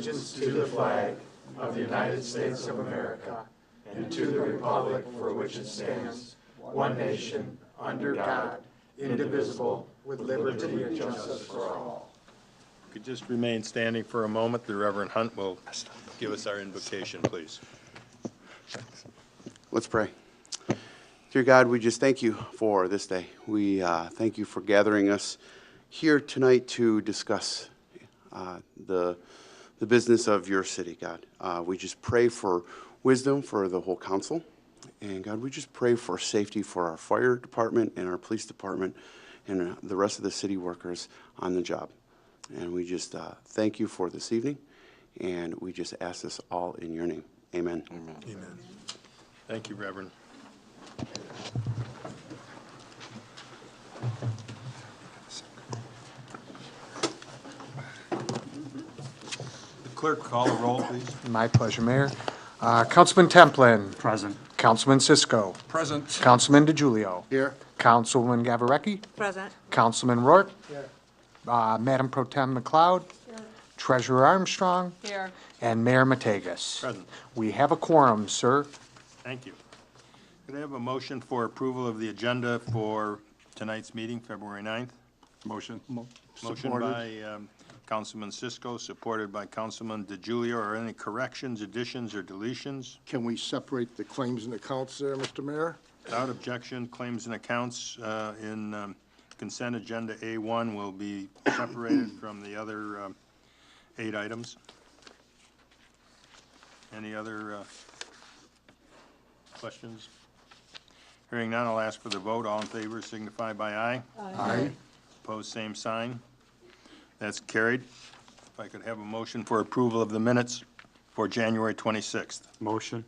allegiance to the flag of the United States of America and to the republic for which it stands, one nation, under God, indivisible, with liberty and justice for all. If you could just remain standing for a moment, the Reverend Hunt will give us our invocation, please. Let's pray. Dear God, we just thank you for this day. We thank you for gathering us here tonight to discuss the business of your city, God. We just pray for wisdom for the whole council. And God, we just pray for safety for our fire department and our police department and the rest of the city workers on the job. And we just thank you for this evening. And we just ask this all in your name. Amen. Amen. Amen. Thank you, Reverend. The clerk, call the roll, please. My pleasure, Mayor. Councilman Templin. Present. Councilman Cisco. Present. Councilman DiGiulio. Here. Councilwoman Gavarecki. Present. Councilman Rourke. Here. Madam Pro Tem McLeod. Here. Treasurer Armstrong. Here. And Mayor Mategas. Present. We have a quorum, sir. Thank you. Could I have a motion for approval of the agenda for tonight's meeting, February 9th? Motion. Motion by Councilman Cisco, supported by Councilman DiGiulio. Are any corrections, additions, or deletions? Can we separate the claims and accounts there, Mr. Mayor? Without objection, claims and accounts in consent agenda A1 will be separated from the other 8 items. Any other questions? Hearing none, I'll ask for the vote. All in favor signify by aye. Aye. Opposed, same sign. That's carried. If I could have a motion for approval of the minutes for January 26th. Motion.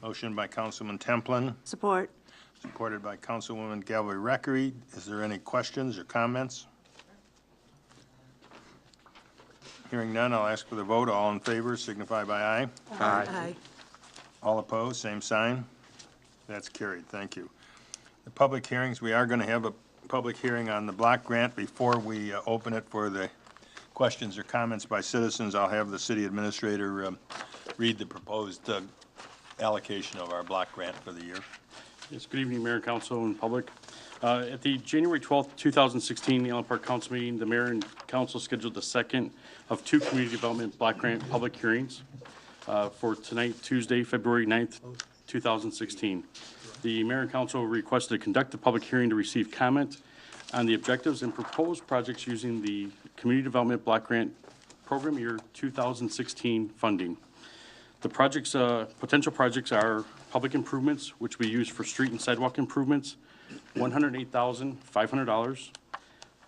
Motion by Councilman Templin, Support. supported by Councilwoman Gavarecki. Is there any questions or comments? Hearing none, I'll ask for the vote. All in favor signify by aye. Aye. All opposed, same sign. That's carried. Thank you. The public hearings, we are going to have a public hearing on the block grant. Before we open it for the questions or comments by citizens, I'll have the city administrator read the proposed allocation of our block grant for the year. Yes, good evening, Mayor and Council and public. At the January 12th, 2016, the Allen Park Council meeting, the Mayor and Council scheduled the second of 2 community development block grant public hearings for tonight, Tuesday, February 9th, 2016. The Mayor and Council requested to conduct the public hearing to receive comment on the objectives and proposed projects using the Community Development Block Grant Program Year 2016 funding. The projects, potential projects are public improvements, which we use for street and sidewalk improvements, $108,500.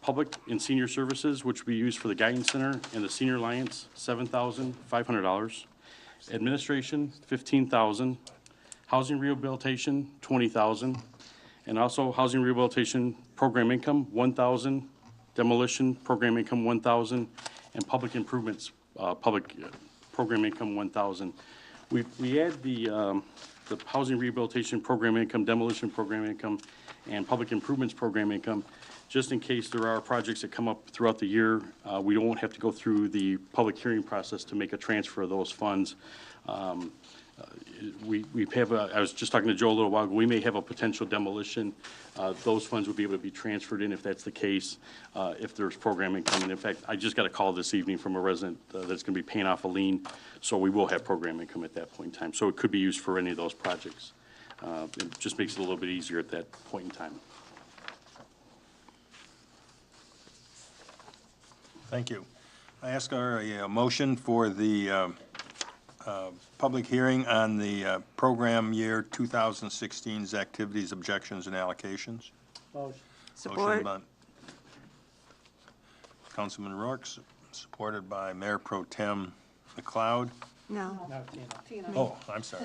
Public and senior services, which we use for the Guidance Center and the Senior Alliance, $7,500. Administration, $15,000. Housing rehabilitation, $20,000. And also housing rehabilitation program income, $1,000. Demolition program income, $1,000. And public improvements, program income, $1,000. We add the housing rehabilitation program income, demolition program income, and public improvements program income, just in case there are projects that come up throughout the year. We don't have to go through the public hearing process to make a transfer of those funds. We have I was just talking to Joe a little while ago, we may have a potential demolition. Those funds would be able to be transferred in if that's the case, if there's programming coming. In fact, I just got a call this evening from a resident that's going to be paying off a lien, so we will have programming come at that point in time. So it could be used for any of those projects. It just makes it a little bit easier at that point in time. Thank you. I ask a motion for the public hearing on the program year 2016's activities, objections, and allocations. Motion. Motion by Councilman Rourke, supported by Mayor Pro Tem McLeod. No. Tina. Oh, I'm sorry.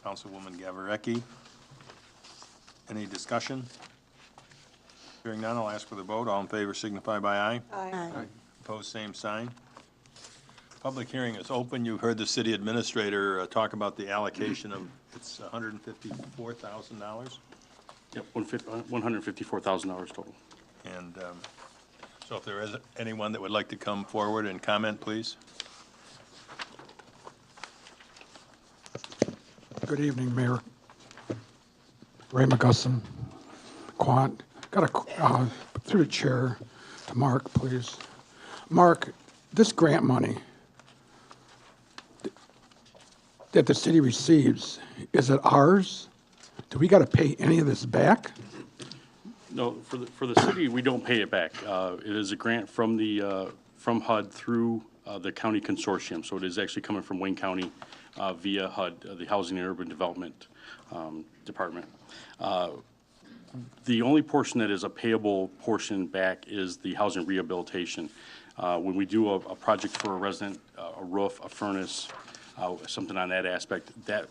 Councilwoman Gavarecki. Any discussion? Hearing none, I'll ask for the vote. All in favor signify by aye. Aye. Opposed, same sign. Public hearing is open. You've heard the city administrator talk about the allocation of, it's $154,000. Yep, $154,000 total. And So if there is anyone that would like to come forward and comment, please. Good evening, Mayor. Ray McGusson, Quant. Got a, through the chair to Mark, please. Mark, this grant money that the city receives, is it ours? Do we got to pay any of this back? No, for the city, we don't pay it back. It is a grant from the, from HUD through the county consortium. So it is actually coming from Wayne County via HUD, the Housing and Urban Development Department. The only portion that is a payable portion back is the housing rehabilitation. When we do a project for a resident, a roof, a furnace, something on that aspect, that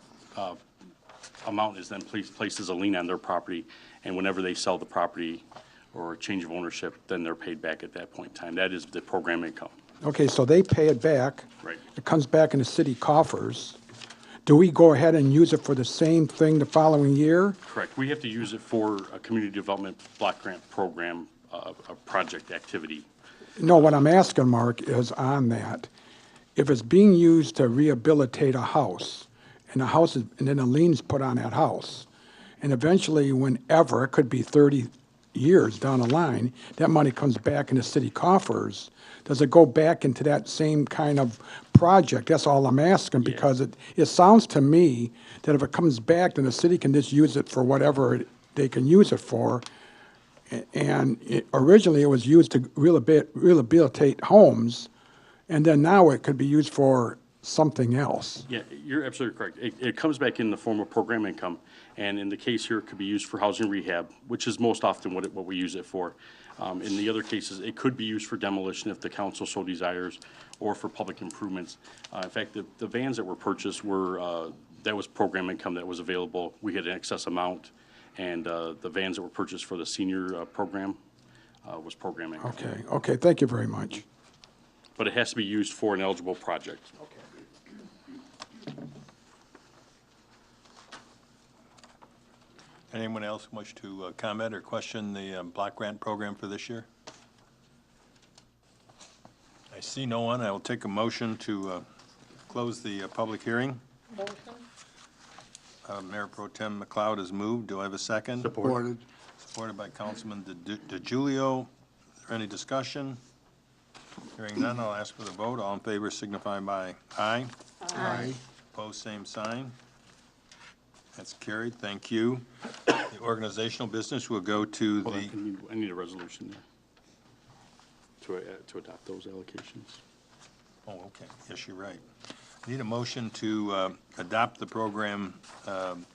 amount is then placed as a lien on their property, and whenever they sell the property or a change of ownership, then they're paid back at that point in time. That is the program income. Okay, so they pay it back. Right. It comes back in the city coffers. Do we go ahead and use it for the same thing the following year? Correct. We have to use it for a community development block grant program, a project activity. No, what I'm asking, Mark, is on that. If it's being used to rehabilitate a house, and the house is, and then a lien's put on that house, and eventually, whenever, it could be 30 years down the line, that money comes back in the city coffers, does it go back into that same kind of project? That's all I'm asking, because it sounds to me that if it comes back, then the city can just use it for whatever they can use it for. And originally, it was used to rehabilitate homes, and then now it could be used for something else. Yeah, you're absolutely correct. It comes back in the form of program income, and in the case here, it could be used for housing rehab, which is most often what we use it for. In the other cases, it could be used for demolition if the council so desires, or for public improvements. In fact, the vans that were purchased were, that was program income that was available. We had an excess amount, and the vans that were purchased for the senior program was program income. Okay, thank you very much. But it has to be used for an eligible project. Anyone else wish to comment or question the block grant program for this year? I see no one. I will take a motion to close the public hearing. Motion. Mayor Pro Tem McLeod has moved. Do I have a second? Supported. Supported by Councilman DiGiulio. Is there any discussion? Hearing none, I'll ask for the vote. All in favor signify by aye. Aye. Opposed, same sign. That's carried. Thank you. The organizational business will go to Hold the, on, I need a resolution there to adopt those allocations. oh, okay. Yes, you're right. Need a motion to adopt the program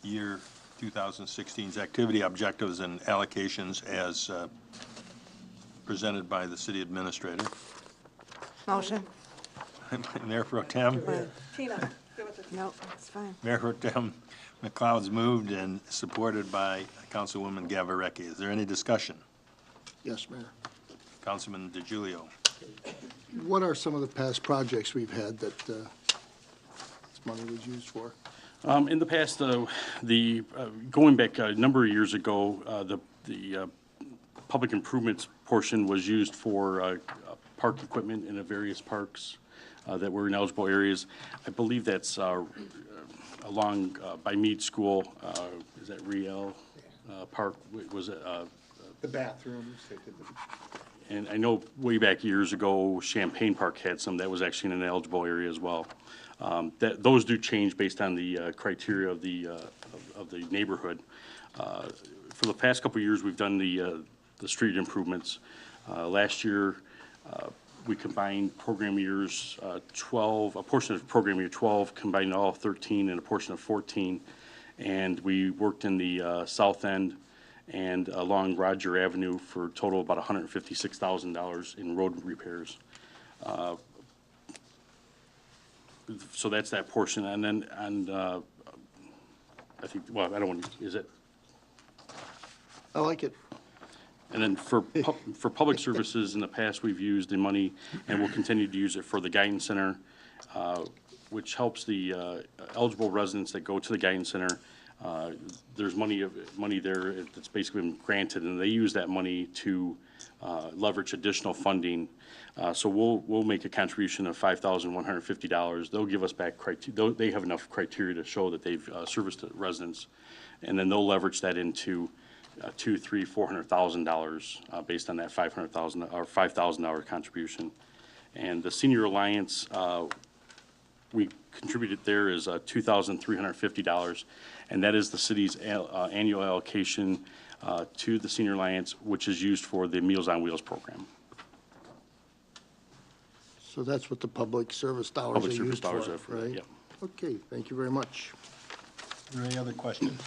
year 2016's activity objectives and allocations as presented by the city administrator. Motion. Mayor Pro Tem. Tina. Nope, it's fine. Mayor Pro Tem McLeod's moved and supported by Councilwoman Gavarecki. Is there any discussion? Yes, Mayor. Councilman DiGiulio. What are some of the past projects we've had that this money was used for? In the past, going back a number of years ago, the public improvements portion was used for park equipment in the various parks that were in eligible areas. I believe that's along by Meade School. Is that Riel Park? Was it? The bathrooms, they did And I know way back years ago, Champaign Park had some that was actually in an eligible area as well. Those do change based on the criteria of the neighborhood. For the past couple of years, we've done the street improvements. Last year, we combined program years 12, a portion of program year 12 combined all 13 and a portion of 14. And we worked in the south end and along Roger Avenue for a total of about $156,000 in road repairs. So that's that portion. And then, I think, well, I don't want to, is it? I like it. And then for public services, in the past, we've used the money, and we'll continue to use it for the Guidance Center, which helps the eligible residents that go to the Guidance Center there's money there that's basically been granted, and they use that money to leverage additional funding. So we'll make a contribution of $5,150. They'll give us back they have enough criteria to show that they've serviced the residents, and then they'll leverage that into $200,000, $300,000, $400,000 based on that $500,000 or $5,000 contribution. And the Senior Alliance, we contributed there is $2,350, and that is the city's annual allocation to the Senior Alliance, which is used for the Meals on Wheels program. So that's what the public service dollars are Public service used dollars for, are for, right? yep. Okay, thank you very much. Are there any other questions?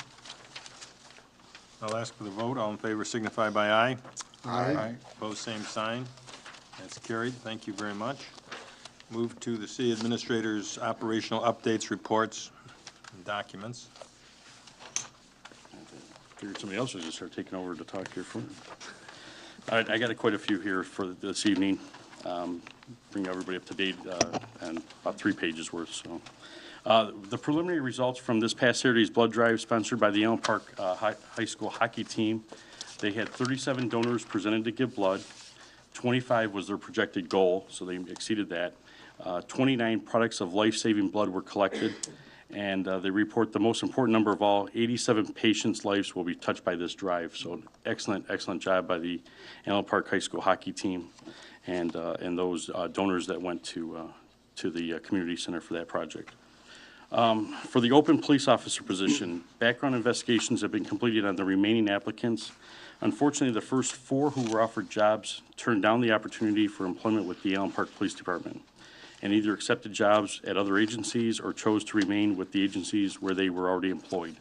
I'll ask for the vote. All in favor signify by aye. Aye. Opposed, same sign. That's carried. Thank you very much. Move to the city administrator's operational updates, reports, and documents. Figured somebody else was going to start taking over to talk here for me. All right, I got quite a few here for this evening. Bring everybody up to date and about 3 pages worth. So, the preliminary results from this past Saturday's blood drive sponsored by the Allen Park High School hockey team. They had 37 donors presented to give blood. 25 was their projected goal, so they exceeded that. 29 products of life-saving blood were collected, and they report the most important number of all, 87 patients' lives will be touched by this drive. So excellent, excellent job by the Allen Park High School hockey team and those donors that went to the community center for that project. For the open police officer position, background investigations have been completed on the remaining applicants. Unfortunately, the first 4 who were offered jobs turned down the opportunity for employment with the Allen Park Police Department and either accepted jobs at other agencies or chose to remain with the agencies where they were already employed.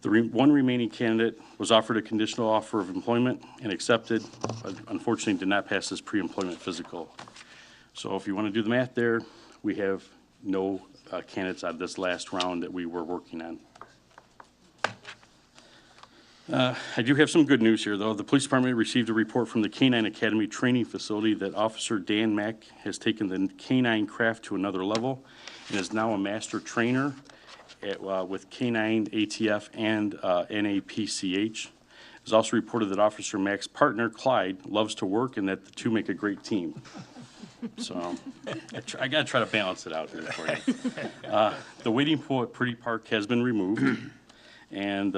The one remaining candidate was offered a conditional offer of employment and accepted, but unfortunately did not pass his pre-employment physical. So if you want to do the math there, we have no candidates on this last round that we were working on. I do have some good news here, though. The police department received a report from the K-9 Academy training facility that Officer Dan Mack has taken the K-9 craft to another level and is now a master trainer with K-9 ATF and NAPCH. It is also reported that Officer Mack's partner, Clyde, loves to work and that the two make a great team. So I got to try to balance it out here for you. The wading pool at Pretty Park has been removed, and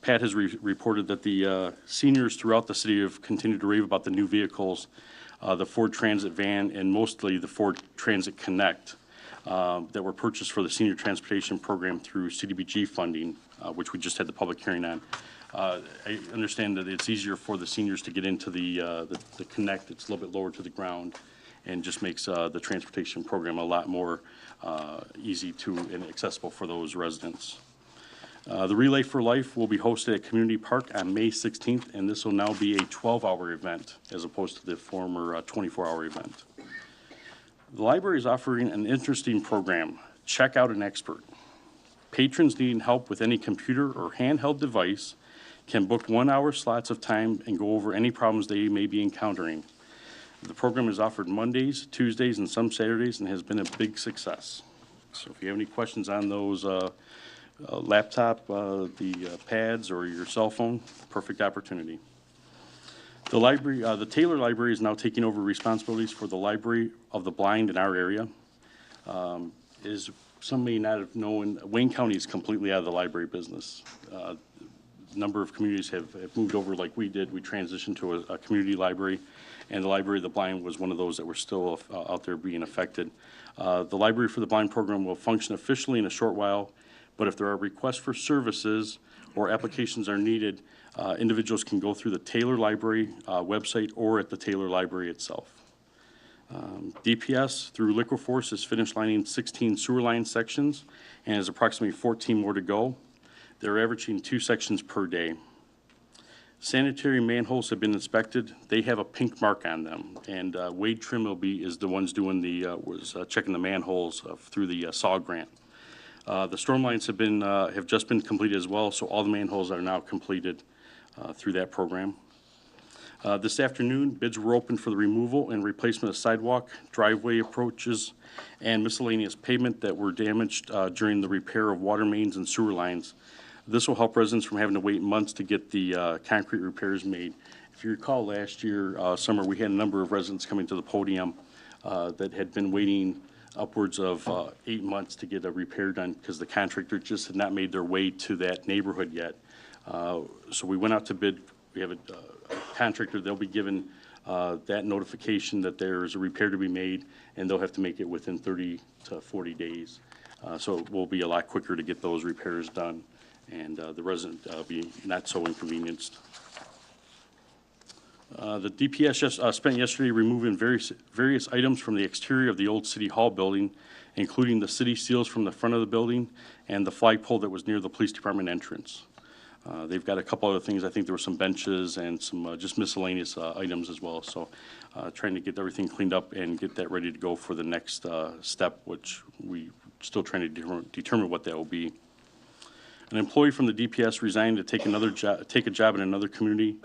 Pat has reported that the seniors throughout the city have continued to rave about the new vehicles, the Ford Transit van, and mostly the Ford Transit Connect that were purchased for the senior transportation program through CDBG funding, which we just had the public hearing on. I understand that it's easier for the seniors to get into the Connect. It's a little bit lower to the ground and just makes the transportation program a lot more easy to and accessible for those residents. The Relay for Life will be hosted at Community Park on May 16th, and this will now be a 12-hour event as opposed to the former 24-hour event. The library is offering an interesting program, Check Out an Expert. Patrons needing help with any computer or handheld device can book 1-hour slots of time and go over any problems they may be encountering. The program is offered Mondays, Tuesdays, and some Saturdays and has been a big success. So if you have any questions on those laptop, the pads, or your cell phone, perfect opportunity. The library, the Taylor Library is now taking over responsibilities for the Library of the Blind in our area. As some may not have known, Wayne County is completely out of the library business. A number of communities have moved over like we did. We transitioned to a community library, and the Library of the Blind was one of those that were still out there being affected. The Library for the Blind program will function officially in a short while, but if there are requests for services or applications are needed, individuals can go through the Taylor Library website or at the Taylor Library itself. DPS through Liquiforce is finish lining 16 sewer line sections and has approximately 14 more to go. They're averaging 2 sections per day. Sanitary manholes have been inspected. They have a pink mark on them, and Wade Trimbleby is the ones doing checking the manholes through the SAW grant. The storm lines have just been completed as well, so all the manholes are now completed through that program. This afternoon, bids were opened for the removal and replacement of sidewalk, driveway approaches, and miscellaneous pavement that were damaged during the repair of water mains and sewer lines. This will help residents from having to wait months to get the concrete repairs made. If you recall last year, summer, we had a number of residents coming to the podium that had been waiting upwards of 8 months to get a repair done because the contractor just had not made their way to that neighborhood yet. So we went out to bid. We have a contractor, they'll be given that notification that there's a repair to be made, and they'll have to make it within 30 to 40 days. So it will be a lot quicker to get those repairs done, and the resident be not so inconvenienced. The DPS spent yesterday removing various items from the exterior of the old City Hall building, including the city seals from the front of the building and the flagpole that was near the police department entrance. They've got a couple other things. I think there were some benches and some just miscellaneous items as well. So trying to get everything cleaned up and get that ready to go for the next step, which we still trying to determine what that will be. An employee from the DPS resigned to take a job in another community,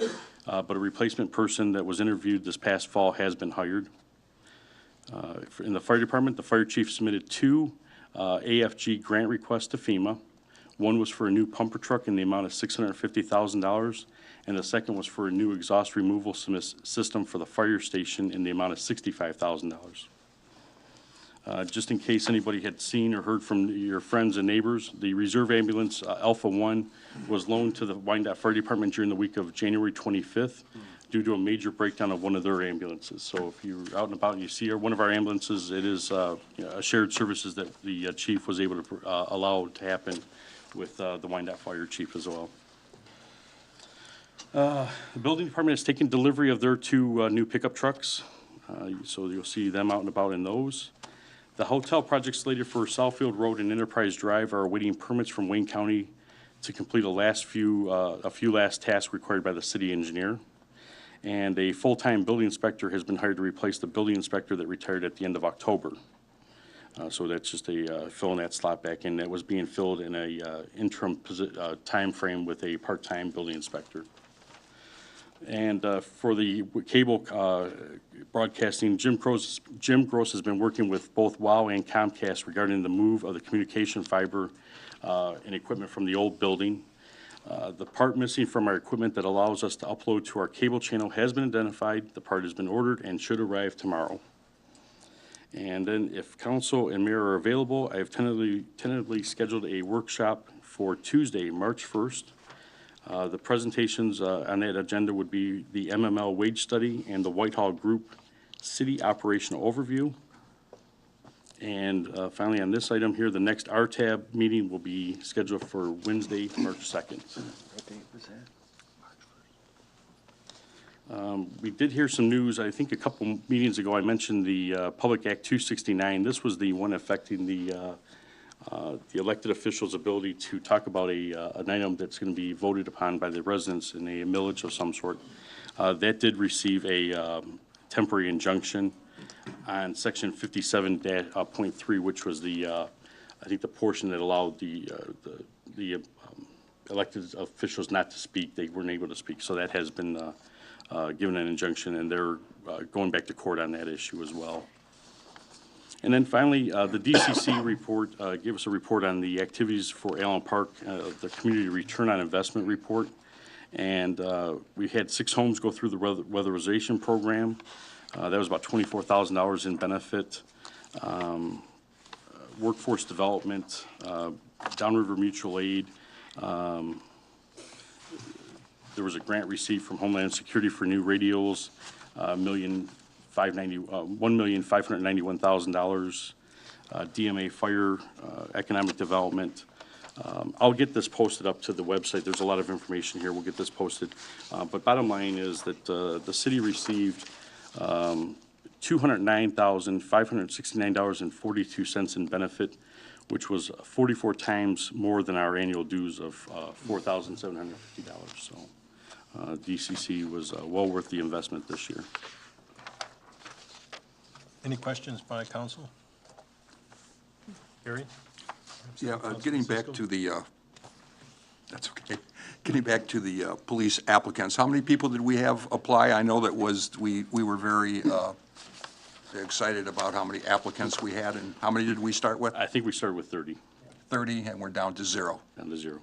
but a replacement person that was interviewed this past fall has been hired. In the fire department, the fire chief submitted 2 AFG grant requests to FEMA. One was for a new pumper truck in the amount of $650,000, and the second was for a new exhaust removal system for the fire station in the amount of $65,000. Just in case anybody had seen or heard from your friends and neighbors, the reserve ambulance Alpha 1 was loaned to the Wyandotte Fire Department during the week of January 25th due to a major breakdown of one of their ambulances. So if you're out and about and you see one of our ambulances, it is a shared services that the chief was able to allow to happen with the Wyandotte Fire Chief as well. The building department has taken delivery of their 2 new pickup trucks, so you'll see them out and about in those. The hotel projects slated for Southfield Road and Enterprise Drive are awaiting permits from Wayne County to complete a few last tasks required by the city engineer. And a full-time building inspector has been hired to replace the building inspector that retired at the end of October. So that's just filling that slot back in. That was being filled in a interim time frame with a part-time building inspector. And for the cable broadcasting, Jim Gross has been working with both WOW and Comcast regarding the move of the communication fiber and equipment from the old building. The part missing from our equipment that allows us to upload to our cable channel has been identified. The part has been ordered and should arrive tomorrow. And then if council and mayor are available, I have tentatively scheduled a workshop for Tuesday, March 1st. The presentations on that agenda would be the MML wage study and the Whitehall Group city operational overview. And finally on this item here, the next RTAB meeting will be scheduled for Wednesday, March 2nd. What date was that? We did hear some news, I think a couple meetings ago, I mentioned the Public Act 269. This was the one affecting the elected officials' ability to talk about an item that's going to be voted upon by the residents in a millage of some sort. That did receive a temporary injunction on section 57.3, which was I think the portion that allowed the elected officials not to speak. They weren't able to speak, so that has been given an injunction, and they're going back to court on that issue as well. And then finally, the DCC report gave us a report on the activities for Allen Park, the Community Return on Investment report. And we had 6 homes go through the weatherization program. That was about $24,000 in benefit. Workforce development, Downriver Mutual Aid. There was a grant received from Homeland Security for new radios, $1,591,000. DMA Fire Economic Development. I'll get this posted up to the website. There's a lot of information here. We'll get this posted. But bottom line is that the city received $209,569.42 in benefit, which was 44 times more than our annual dues of $4,750. So DCC was well worth the investment this year. Any questions by council? Gary? Yeah, getting back to the, that's okay. Getting back to the police applicants, how many people did we have apply? I know that we were very excited about how many applicants we had, and how many did we start with? I think we started with 30, 30, and we're down to 0. down to 0.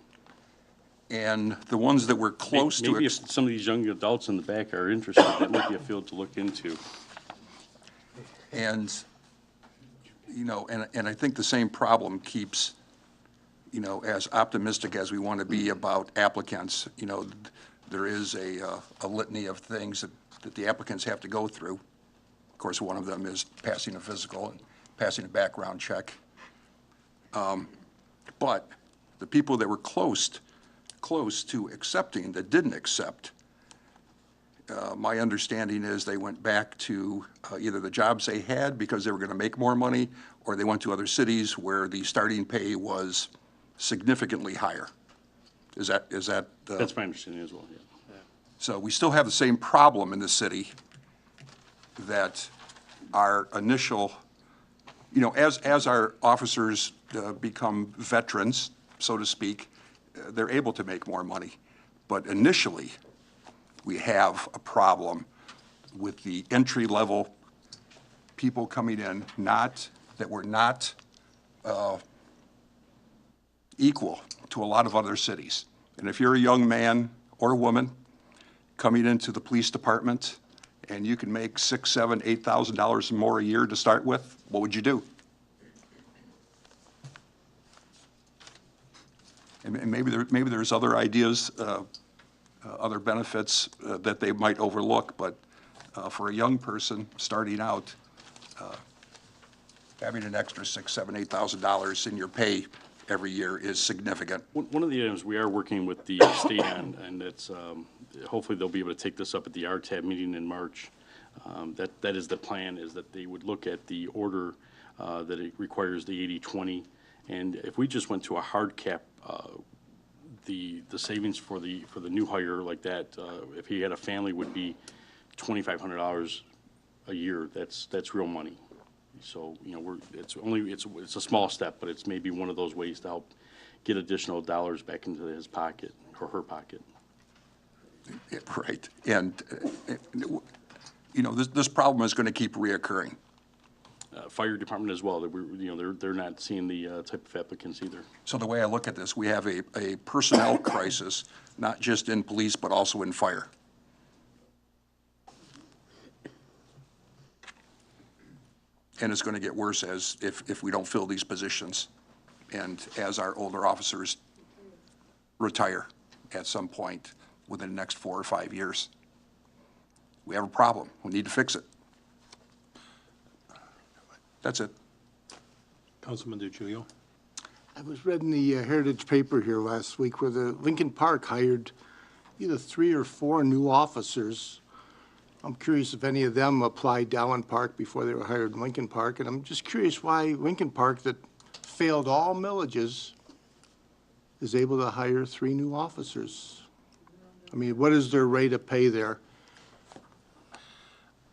And the ones that were close to, Maybe if some of these young adults in the back are interested, that might be a field to look into. and, and I think the same problem keeps, as optimistic as we want to be about applicants, there is a litany of things that the applicants have to go through. Of course, one of them is passing a physical and passing a background check. But the people that were close to accepting, that didn't accept, my understanding is they went back to either the jobs they had because they were going to make more money, or they went to other cities where the starting pay was significantly higher. Is that? That's my understanding as well, yeah. So we still have the same problem in the city, that our initial, as our officers become veterans, so to speak, they're able to make more money. But initially, we have a problem with the entry-level people coming in, that were not equal to a lot of other cities. And if you're a young man or a woman coming into the police department and you can make $6,000, $7,000, $8,000 more a year to start with, what would you do? And maybe there's other ideas, other benefits that they might overlook, but for a young person starting out, having an extra $6,000, $7,000, $8,000 in your pay every year is significant. One of the items we are working with the state on, and it's, hopefully they'll be able to take this up at the RTAB meeting in March. That is the plan, is that they would look at the order that it requires the 80/20. And if we just went to a hard cap, the savings for the new hire like that, if he had a family, would be $2,500 a year. That's real money. So, it's a small step, but it's maybe one of those ways to help get additional dollars back into his pocket or her pocket. Right. And, this problem is going to keep reoccurring. Fire department as well, that they're not seeing the type of applicants either. So the way I look at this, we have a personnel crisis, not just in police, but also in fire. And it's going to get worse if we don't fill these positions, and as our older officers retire at some point within the next 4 or 5 years. We have a problem. We need to fix it. That's it. Councilman DiGiulio? I was reading the Heritage paper here last week where the Lincoln Park hired either 3 or 4 new officers. I'm curious if any of them applied to Allen Park before they were hired in Lincoln Park, and I'm just curious why Lincoln Park, that failed all millages, is able to hire 3 new officers. I mean, what is their rate of pay there?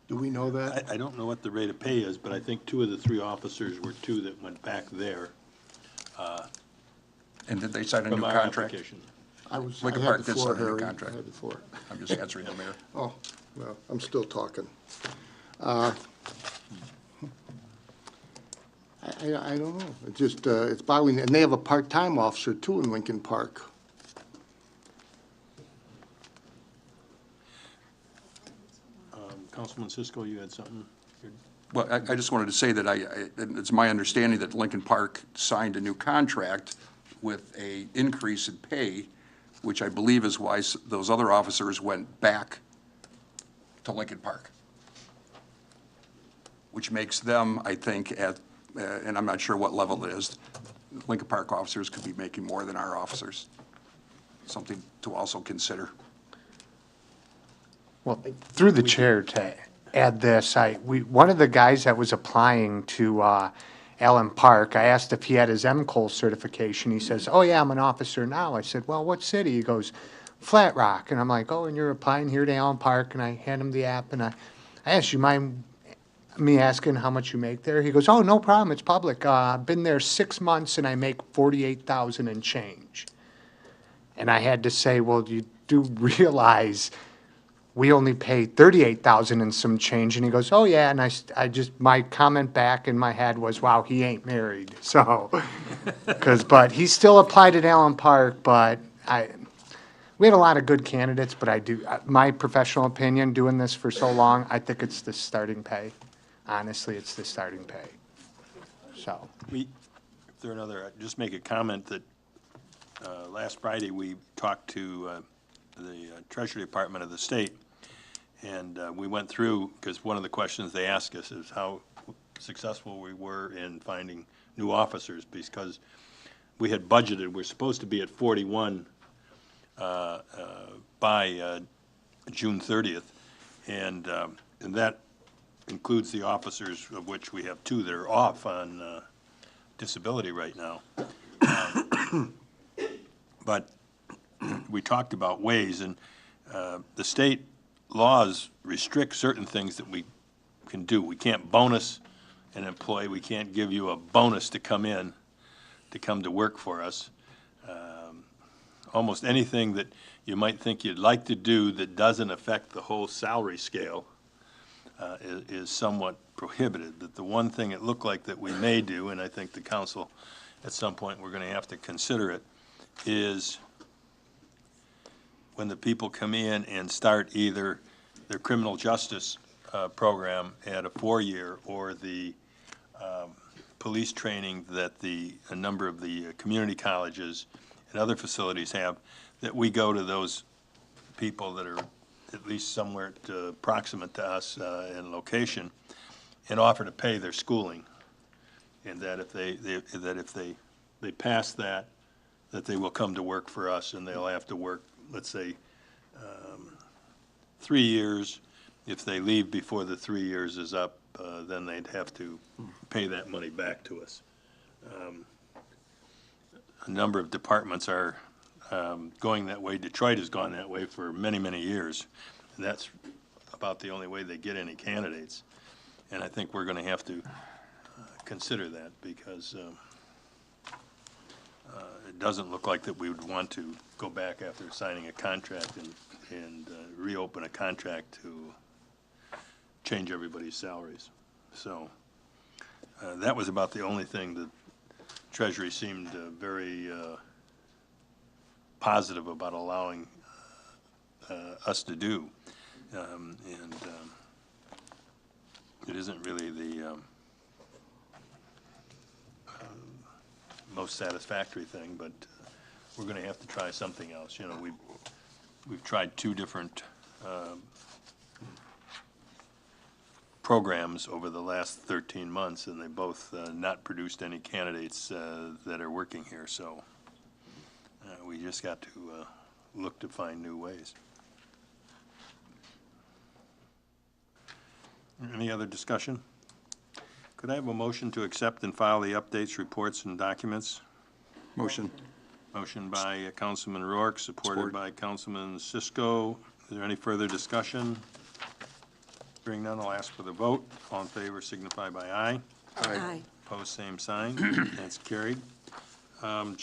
Do we know that? I don't know what the rate of pay is, but I think 2 of the 3 officers were 2 that went back there. And did they sign a new From our contract? application. Lincoln I Park had the did floor, sign a new Harry. contract. I had the floor. I'm just answering the mayor. Oh, well, I'm still talking. I don't know. It just, it's boggling. And they have a part-time officer too in Lincoln Park. Councilman Cisco, you had something? Well, I just wanted to say that it's my understanding that Lincoln Park signed a new contract with a increase in pay, which I believe is why those other officers went back to Lincoln Park, which makes them, I think, and I'm not sure what level it is, Lincoln Park officers could be making more than our officers. Something to also consider. Well, through the chair to add this, one of the guys that was applying to Allen Park, I asked if he had his MCOL certification. He says, "Oh yeah, I'm an officer now." I said, "Well, what city?" He goes, "Flat Rock." And I'm like, "Oh, and you're applying here to Allen Park?" And I hand him the app, and I asked, "You mind me asking how much you make there?" He goes, "Oh, no problem. It's public. I've been there 6 months, and I make $48,000 and change." And I had to say, well, you do realize we only pay 38,000 and some change. And he goes, oh, yeah. And I just, my comment back in my head was, wow, he ain't married. So, but he still applied at Allen Park, but we had a lot of good candidates, but my professional opinion, doing this for so long, I think it's the starting pay. Honestly, it's the starting pay. So, If there another, just make a comment that last Friday, we talked to the Treasury Department of the state, and we went through, because one of the questions they asked us is how successful we were in finding new officers, because we had budgeted, we're supposed to be at 41 by June 30th, and that includes the officers, of which we have 2 that are off on disability right now. But we talked about ways, and the state laws restrict certain things that we can do. We can't bonus an employee. We can't give you a bonus to come to work for us. Almost anything that you might think you'd like to do that doesn't affect the whole salary scale is somewhat prohibited. But the one thing it looked like that we may do, and I think the council at some point we're going to have to consider it, is when the people come in and start either their criminal justice program at a 4-year or the police training that a number of the community colleges and other facilities have, that we go to those people that are at least somewhere proximate to us in location and offer to pay their schooling. And that if they pass that they will come to work for us, and they'll have to work, let's say, 3 years. If they leave before the 3 years is up, then they'd have to pay that money back to us. A number of departments are going that way. Detroit has gone that way for many, many years. And that's about the only way they get any candidates. And I think we're going to have to consider that, because it doesn't look like that we would want to go back after signing a contract and reopen a contract to change everybody's salaries. So that was about the only thing that Treasury seemed very positive about allowing us to do. It isn't really the most satisfactory thing, but we're going to have to try something else. You know, we've tried 2 different programs over the last 13 months, and they both not produced any candidates that are working here. So we just got to look to find new ways. Any other discussion? Could I have a motion to accept and file the updates, reports, and documents? Motion. Motion by Councilman Rourke, supported by Councilman Cisco. Is there any further discussion? Hearing none, I'll ask for the vote. All in favor signify by aye. Aye. Opposed, same sign. That's carried. I'll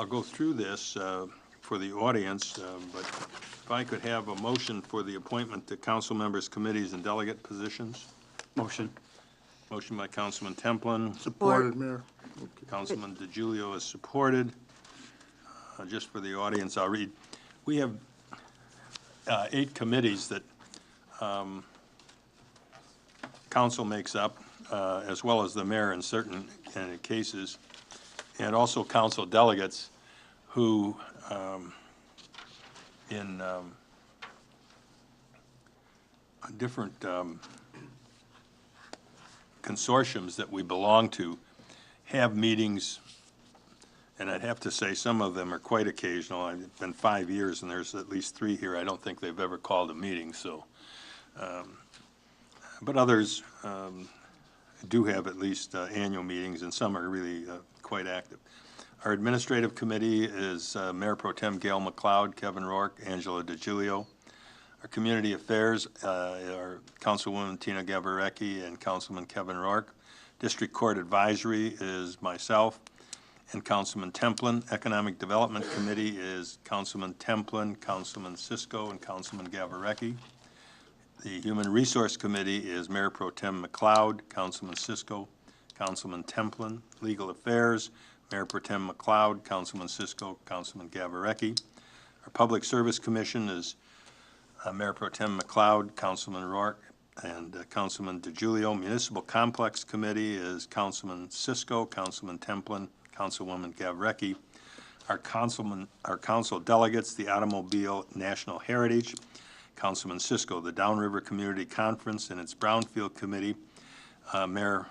go through this for the audience, but if I could have a motion for the appointment to council members, committees, and delegate positions. Motion. Motion by Councilman Templin. Supported, Mayor. Councilman DiGiulio is supported. Just for the audience, I'll read. We have 8 committees that council makes up, as well as the mayor in certain cases, and also council delegates who in different consortiums that we belong to have meetings, and I'd have to say some of them are quite occasional. I've been 5 years, and there's at least 3 here. I don't think they've ever called a meeting, so. But others do have at least annual meetings, and some are really quite active. Our administrative committee is Mayor Pro Tem Gail McLeod, Kevin Rourke, Angela DiGiulio. Our community affairs are Councilwoman Tina Gabarecki and Councilman Kevin Rourke. District Court Advisory is myself and Councilman Templin. Economic Development Committee is Councilman Templin, Councilman Cisco, and Councilman Gawarecki. The Human Resource Committee is Mayor Pro Tem McLeod, Councilman Cisco, Councilman Templin. Legal Affairs, Mayor Pro Tem McLeod, Councilman Cisco, Councilman Gawarecki. Our Public Service Commission is Mayor Pro Tem McLeod, Councilman Rourke, and Councilman DiGiulio. Municipal Complex Committee is Councilman Cisco, Councilman Templin, Councilwoman Gawarecki. Our council delegates, the Automobile National Heritage, Councilman Cisco. The Downriver Community Conference and its Brownfield Committee, Mayor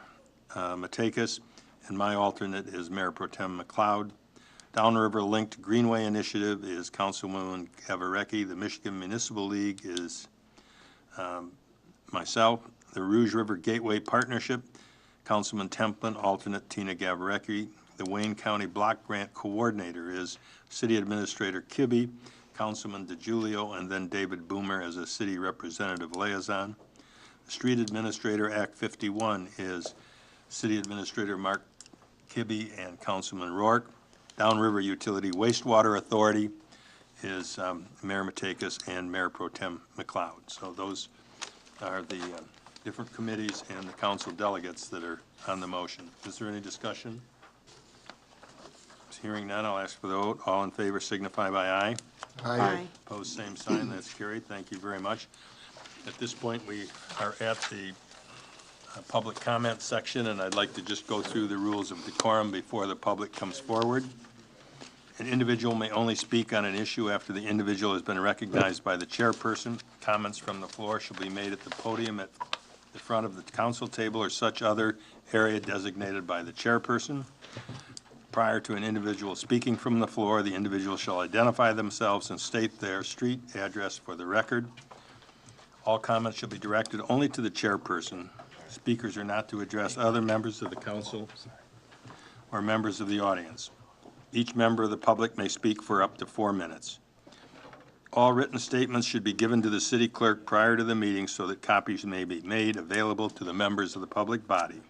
Matakis, and my alternate is Mayor Pro Tem McLeod. Downriver Linked Greenway Initiative is Councilwoman Gawarecki. The Michigan Municipal League is myself. The Rouge River Gateway Partnership, Councilman Templin, alternate Tina Gawarecki. The Wayne County Block Grant Coordinator is City Administrator Kibbe, Councilman DiGiulio, and then David Boomer as a City Representative Liaison. The Street Administrator Act 51 is City Administrator Mark Kibbe and Councilman Rourke. Downriver Utility Wastewater Authority is Mayor Matakis and Mayor Pro Tem McLeod. So those are the different committees and the council delegates that are on the motion. Is there any discussion? Hearing none, I'll ask for the vote. All in favor signify by aye. Aye. Opposed, same sign. That's carried. Thank you very much. At this point, we are at the public comment section, and I'd like to just go through the rules of decorum before the public comes forward. An individual may only speak on an issue after the individual has been recognized by the chairperson. Comments from the floor shall be made at the podium at the front of the council table or such other area designated by the chairperson. Prior to an individual speaking from the floor, the individual shall identify themselves and state their street address for the record. All comments shall be directed only to the chairperson. Speakers are not to address other members of the council or members of the audience. Each member of the public may speak for up to 4 minutes. All written statements should be given to the city clerk prior to the meeting so that copies may be made available to the members of the public body.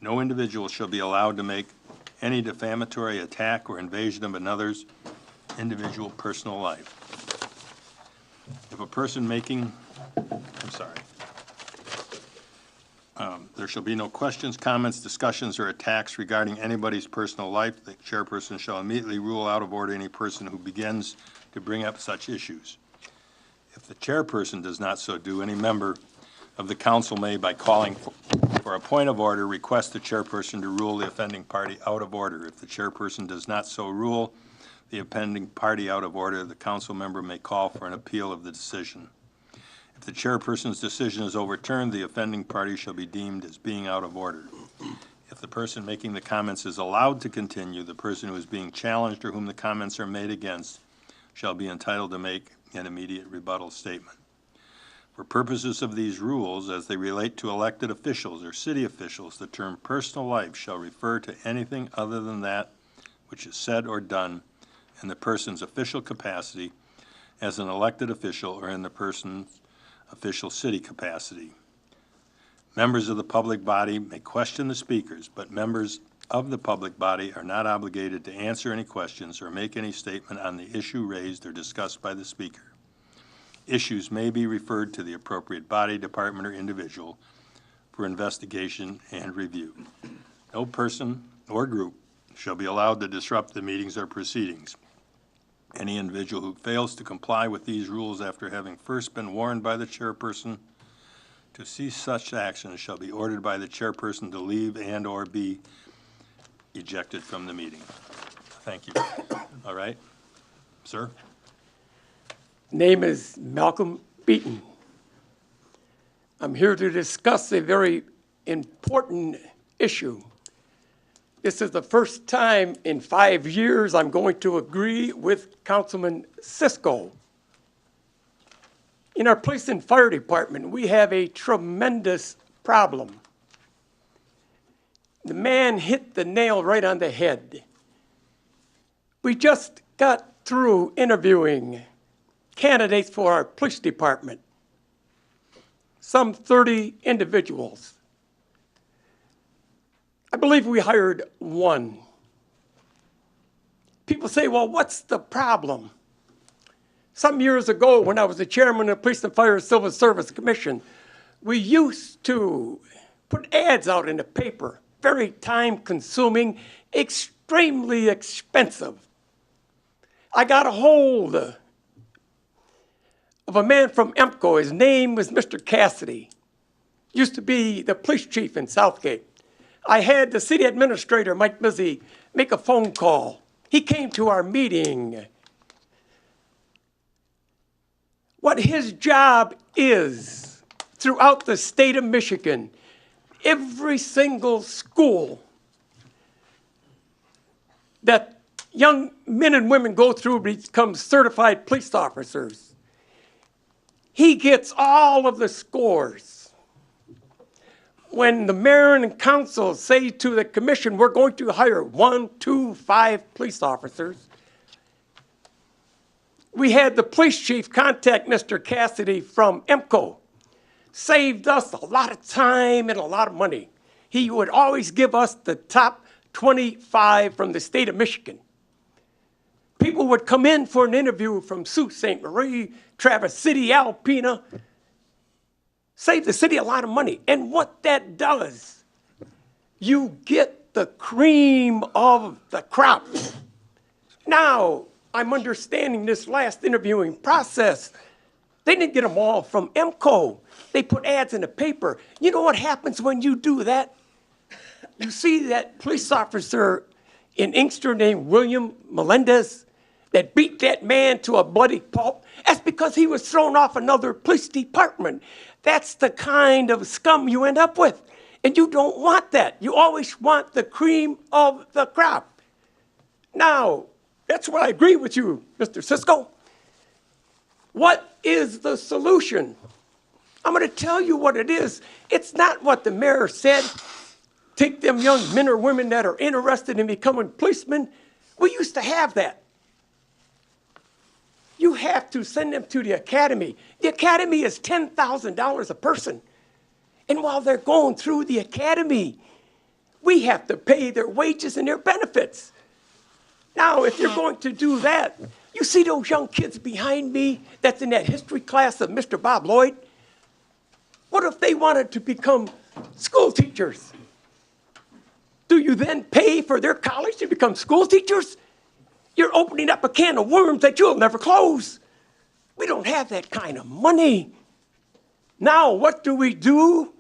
No individual shall be allowed to make any defamatory attack or invasion of another's individual personal life. If a person there shall be no questions, comments, discussions, or attacks regarding anybody's personal life. The chairperson shall immediately rule out of order any person who begins to bring up such issues. If the chairperson does not so do, any member of the council may, by calling for a point of order, request the chairperson to rule the offending party out of order. If the chairperson does not so rule the offending party out of order, the council member may call for an appeal of the decision. If the chairperson's decision is overturned, the offending party shall be deemed as being out of order. If the person making the comments is allowed to continue, the person who is being challenged or whom the comments are made against shall be entitled to make an immediate rebuttal statement. For purposes of these rules, as they relate to elected officials or city officials, the term personal life shall refer to anything other than that which is said or done in the person's official capacity as an elected official or in the person's official city capacity. Members of the public body may question the speakers, but members of the public body are not obligated to answer any questions or make any statement on the issue raised or discussed by the speaker. Issues may be referred to the appropriate body, department, or individual for investigation and review. No person or group shall be allowed to disrupt the meetings or proceedings. Any individual who fails to comply with these rules after having first been warned by the chairperson to cease such action shall be ordered by the chairperson to leave and/or be ejected from the meeting. Thank you. All right, sir? Name is Malcolm Beaton. I'm here to discuss a very important issue. This is the first time in 5 years I'm going to agree with Councilman Cisco. In our police and fire department, we have a tremendous problem. The man hit the nail right on the head. We just got through interviewing candidates for our police department, some 30 individuals. I believe we hired one. People say, well, what's the problem? Some years ago, when I was the chairman of the Police and Fire Civil Service Commission, we used to put ads out in the paper, very time-consuming, extremely expensive. I got a hold of a man from EMCO. His name was Mr. Cassidy. Used to be the police chief in Southgate. I had the city administrator, Mike Mizzy, make a phone call. He came to our meeting. What his job is throughout the state of Michigan, every single school that young men and women go through become certified police officers. He gets all of the scores. When the mayor and council say to the commission, we're going to hire 1, 2, 5 police officers, we had the police chief contact Mr. Cassidy from EMCO. Saved us a lot of time and a lot of money. He would always give us the top 25 from the state of Michigan. People would come in for an interview from Sault Ste. Marie, Traverse City, Alpena. Save the city a lot of money. And what that does, you get the cream of the crop. Now, I'm understanding this last interviewing process. They didn't get them all from EMCO. They put ads in the paper. You know what happens when you do that? You see that police officer in Inkster named William Melendez that beat that man to a bloody pulp. That's because he was thrown off another police department. That's the kind of scum you end up with. And you don't want that. You always want the cream of the crop. Now, that's where I agree with you, Mr. Cisco. What is the solution? I'm going to tell you what it is. It's not what the mayor said. Take them young men or women that are interested in becoming policemen. We used to have that. You have to send them to the academy. The academy is $10,000 a person. And while they're going through the academy, we have to pay their wages and their benefits. Now, if you're going to do that, you see those young kids behind me that's in that history class of Mr. Bob Lloyd? What if they wanted to become school teachers? Do you then pay for their college to become school teachers? You're opening up a can of worms that you'll never close. We don't have that kind of money. Now, what do?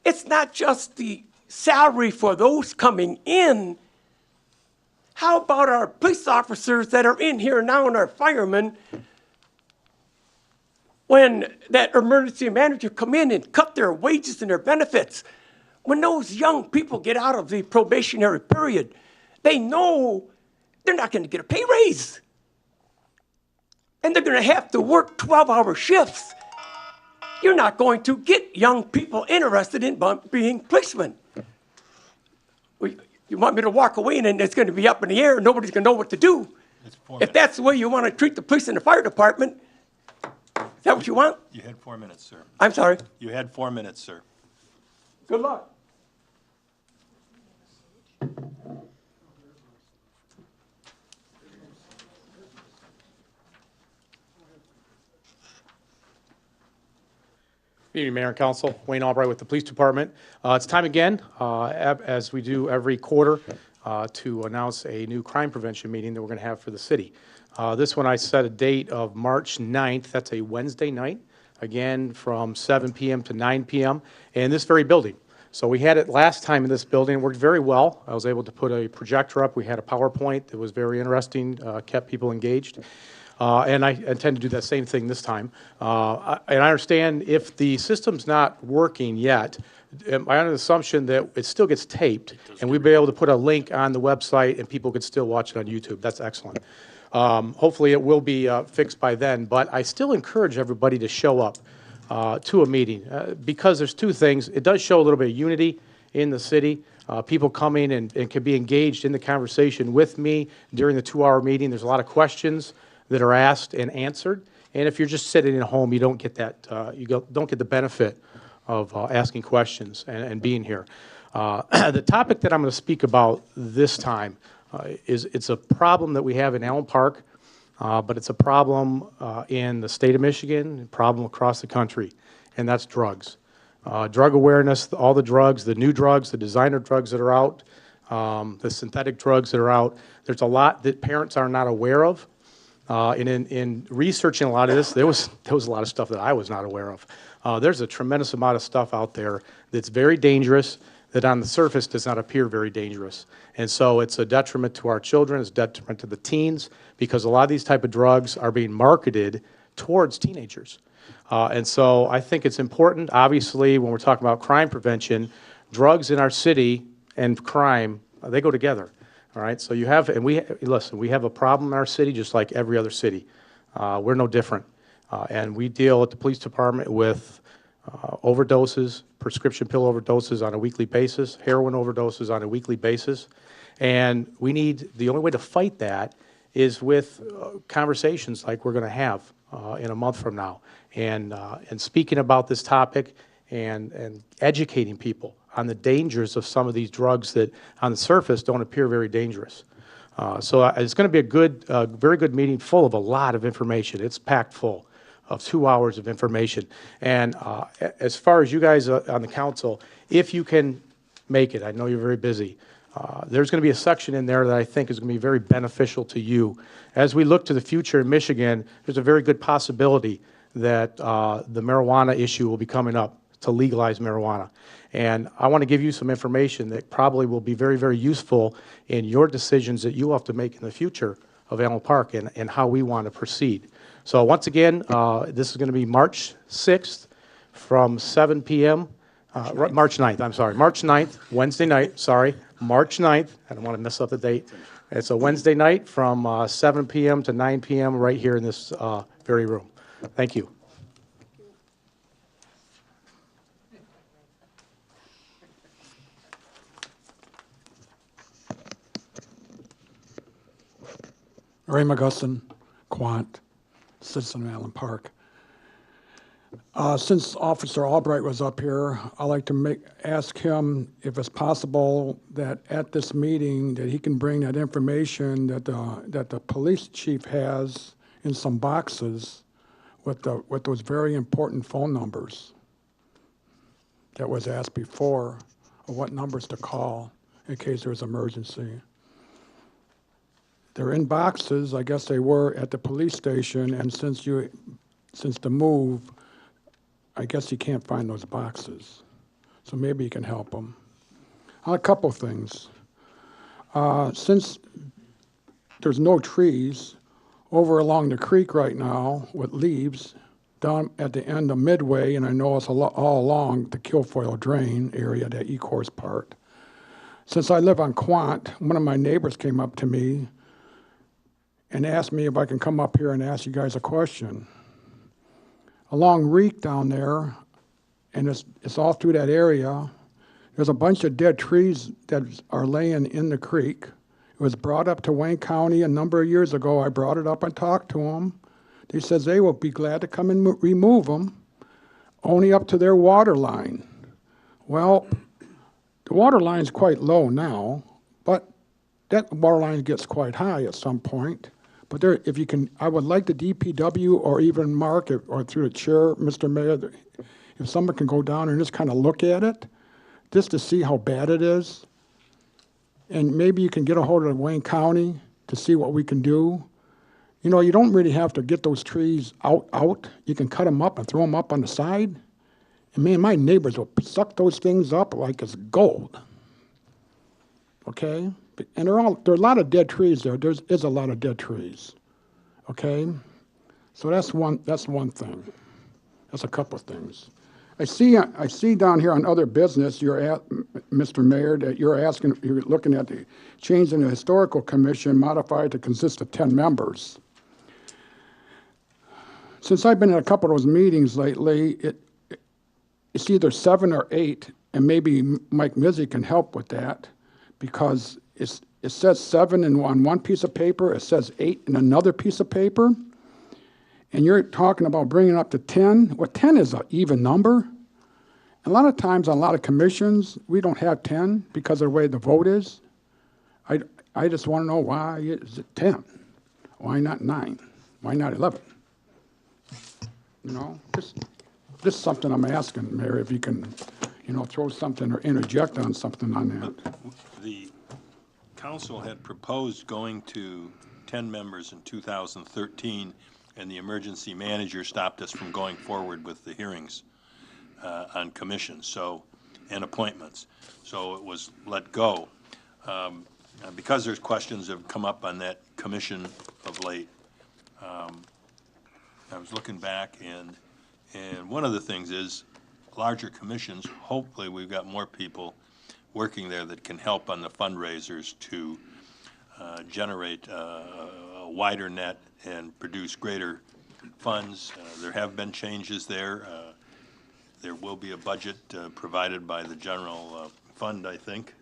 It's not just the salary for those coming in. How about our police officers that are in here now and our firemen? When that emergency manager come in and cut their wages and their benefits, when those young people get out of the probationary period, they know they're not going to get a pay raise. And they're going to have to work 12-hour shifts. You're not going to get young people interested in being policemen. You want me to walk away and then it's going to be up in the air and nobody's going to know what to do. If that's the way you want to treat the police and the fire department, is that what you want? You had 4 minutes, sir. I'm sorry. You had 4 minutes, sir. Good luck. Good evening, Mayor and Council. Wayne Albright with the Police Department. It's time again, as we do every quarter, to announce a new crime prevention meeting that we're going to have for the city. This one I set a date of March 9th. That's a Wednesday night, again from 7 p.m. to 9 p.m. in this very building. So we had it last time in this building. It worked very well. I was able to put a projector up. We had a PowerPoint that was very interesting, kept people engaged. And I intend to do that same thing this time. And I understand if the system's not working yet, I'm under the assumption that it still gets taped, and we'll be able to put a link on the website, and people could still watch it on YouTube. That's excellent. Hopefully it will be fixed by then, but I still encourage everybody to show up to a meeting because there's two things. It does show a little bit of unity in the city. People coming and can be engaged in the conversation with me during the 2-hour meeting. There's a lot of questions that are asked and answered. And if you're just sitting at home, you don't get that, don't get the benefit of asking questions and being here. The topic that I'm going to speak about this time it's a problem that we have in Allen Park, but it's a problem in the state of Michigan, a problem across the country, and that's drugs. Drug awareness, all the drugs, the new drugs, the designer drugs that are out, the synthetic drugs that are out. There's a lot that parents are not aware of. And in researching a lot of this, there was a lot of stuff that I was not aware of. There's a tremendous amount of stuff out there that's very dangerous, that on the surface does not appear very dangerous. And so it's a detriment to our children, it's a detriment to the teens, because a lot of these type of drugs are being marketed towards teenagers. And so I think it's important, obviously, when we're talking about crime prevention, drugs in our city and crime, they go together. All right, so you have, and listen, we have a problem in our city just like every other city. We're no different. And we deal at the police department with overdoses, prescription pill overdoses on a weekly basis, heroin overdoses on a weekly basis. And the only way to fight that is with conversations like we're going to have in a month from now. And speaking about this topic and educating people on the dangers of some of these drugs that on the surface don't appear very dangerous. So it's going to be a good, very good meeting full of a lot of information. It's packed full of 2 hours of information. And as far as you guys on the council, if you can make it, I know you're very busy, there's going to be a section in there that I think is going to be very beneficial to you. As we look to the future in Michigan, there's a very good possibility that the marijuana issue will be coming up to legalize marijuana. And I want to give you some information that probably will be very, very useful in your decisions that you have to make in the future of Allen Park and how we want to proceed. So once again, this is going to be March 6th from 7 p.m. March 9th, I'm sorry. March 9th, Wednesday night, sorry. March 9th. I don't want to mess up the date. It's a Wednesday night from 7 p.m. to 9 p.m. right here in this very room. Thank you. Ray McGusson, Quant, citizen of Allen Park. Since Officer Albright was up here, I'd like to ask him if it's possible that at this meeting that he can bring that information that the police chief has in some boxes with those very important phone numbers that was asked before, or what numbers to call in case there's emergency. They're in boxes, I guess they were at the police station, and since the move, I guess you can't find those boxes. So maybe you can help them. A couple things. Since there's no trees over along the creek right now with leaves down at the end of Midway, and I know it's all along the Kilfoyle Drain area, that E-course part. Since I live on Quant, one of my neighbors came up to me and asked me if I can come up here and ask you guys a question. Along Reek down there, and it's all through that area, there's a bunch of dead trees that are laying in the creek. It was brought up to Wayne County a number of years ago. I brought it up and talked to them. They says they will be glad to come and remove them, only up to their water line. Well, the water line's quite low now, but that water line gets quite high at some point. But there, if you can, I would like the DPW or even Mark or through the chair, Mr. Mayor, if someone can go down and just kind of look at it, just to see how bad it is. And maybe you can get a hold of Wayne County to see what we can do. You know, you don't really have to get those trees out. You can cut them up and throw them up on the side. And man, my neighbors will suck those things up like it's gold. Okay? And there are a lot of dead trees there. There is a lot of dead trees. Okay? So that's one thing. That's a couple of things. I see down here on other business, Mr. Mayor, that you're looking at the change in the historical commission modified to consist of 10 members. Since I've been at a couple of those meetings lately, it's either 7 or 8, and maybe Mike Mizzy can help with that, because it says 7 on one piece of paper, it says 8 in another piece of paper, and you're talking about bringing it up to 10. Well, 10 is an even number, A lot of times on a lot of commissions, we don't have 10 because of the way the vote is. I just want to know why is it 10? Why not 9? Why not 11? You know, just something I'm asking, Mayor, if you can, you know, throw something or interject on something on that. The council had proposed going to 10 members in 2013, and the emergency manager stopped us from going forward with the hearings on commissions, so, and appointments. So it was let go. Because there's questions that have come up on that commission of late, I was looking back, and one of the things is larger commissions, hopefully we've got more people working there that can help on the fundraisers to generate a wider net and produce greater funds. There have been changes there. There will be a budget provided by the general fund, I think,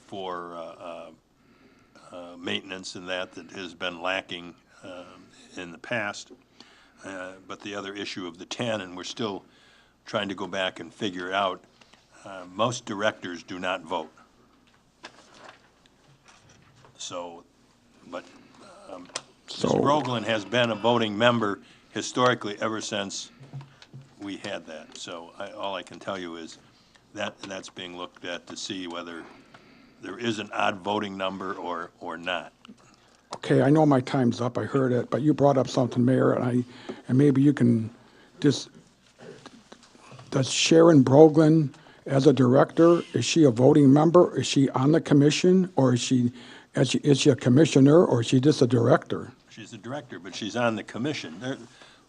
for maintenance and that has been lacking in the past. But the other issue of the 10, and we're still trying to go back and figure out, most directors do not vote. So, but Ms. Groglin has been a voting member historically ever since we had that. So all I can tell you is that's being looked at to see whether there is an odd voting number or not. Okay, I know my time's up, I heard it, but you brought up something, Mayor, and maybe you can just, does Sharon Broglin, as a director, is she a voting member? Is she on the commission, or is she a commissioner, or is she just a director? She's a director, but she's on the commission.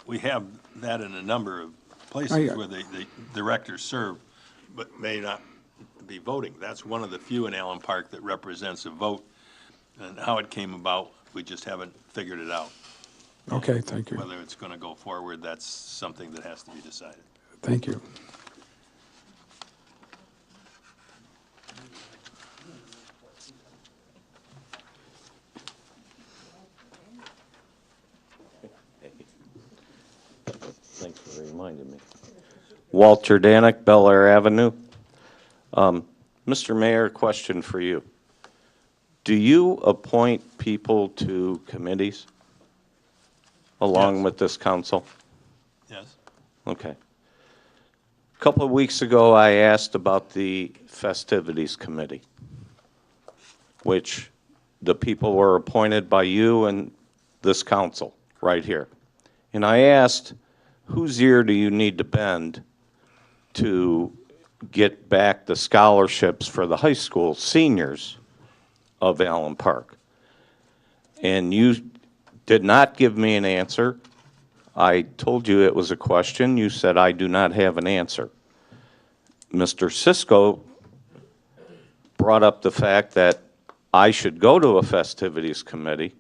We have that in a number of places where the directors serve, but may not be voting. That's one of the few in Allen Park that represents a vote. And how it came about, we just haven't figured it out. Okay, thank you. Whether it's going to go forward, that's something that has to be decided. Thank you. Thanks for reminding me. Walter Danick, Bel Air Avenue. Mr. Mayor, question for you. Do you appoint people to committees along with this council? Yes. Okay. A couple of weeks ago, I asked about the festivities committee, which the people were appointed by you and this council right here. And I asked, whose ear do you need to bend to get back the scholarships for the high school seniors of Allen Park? And you did not give me an answer. I told you it was a question. You said, I do not have an answer. Mr. Sisko brought up the fact that I should go to a festivities committee,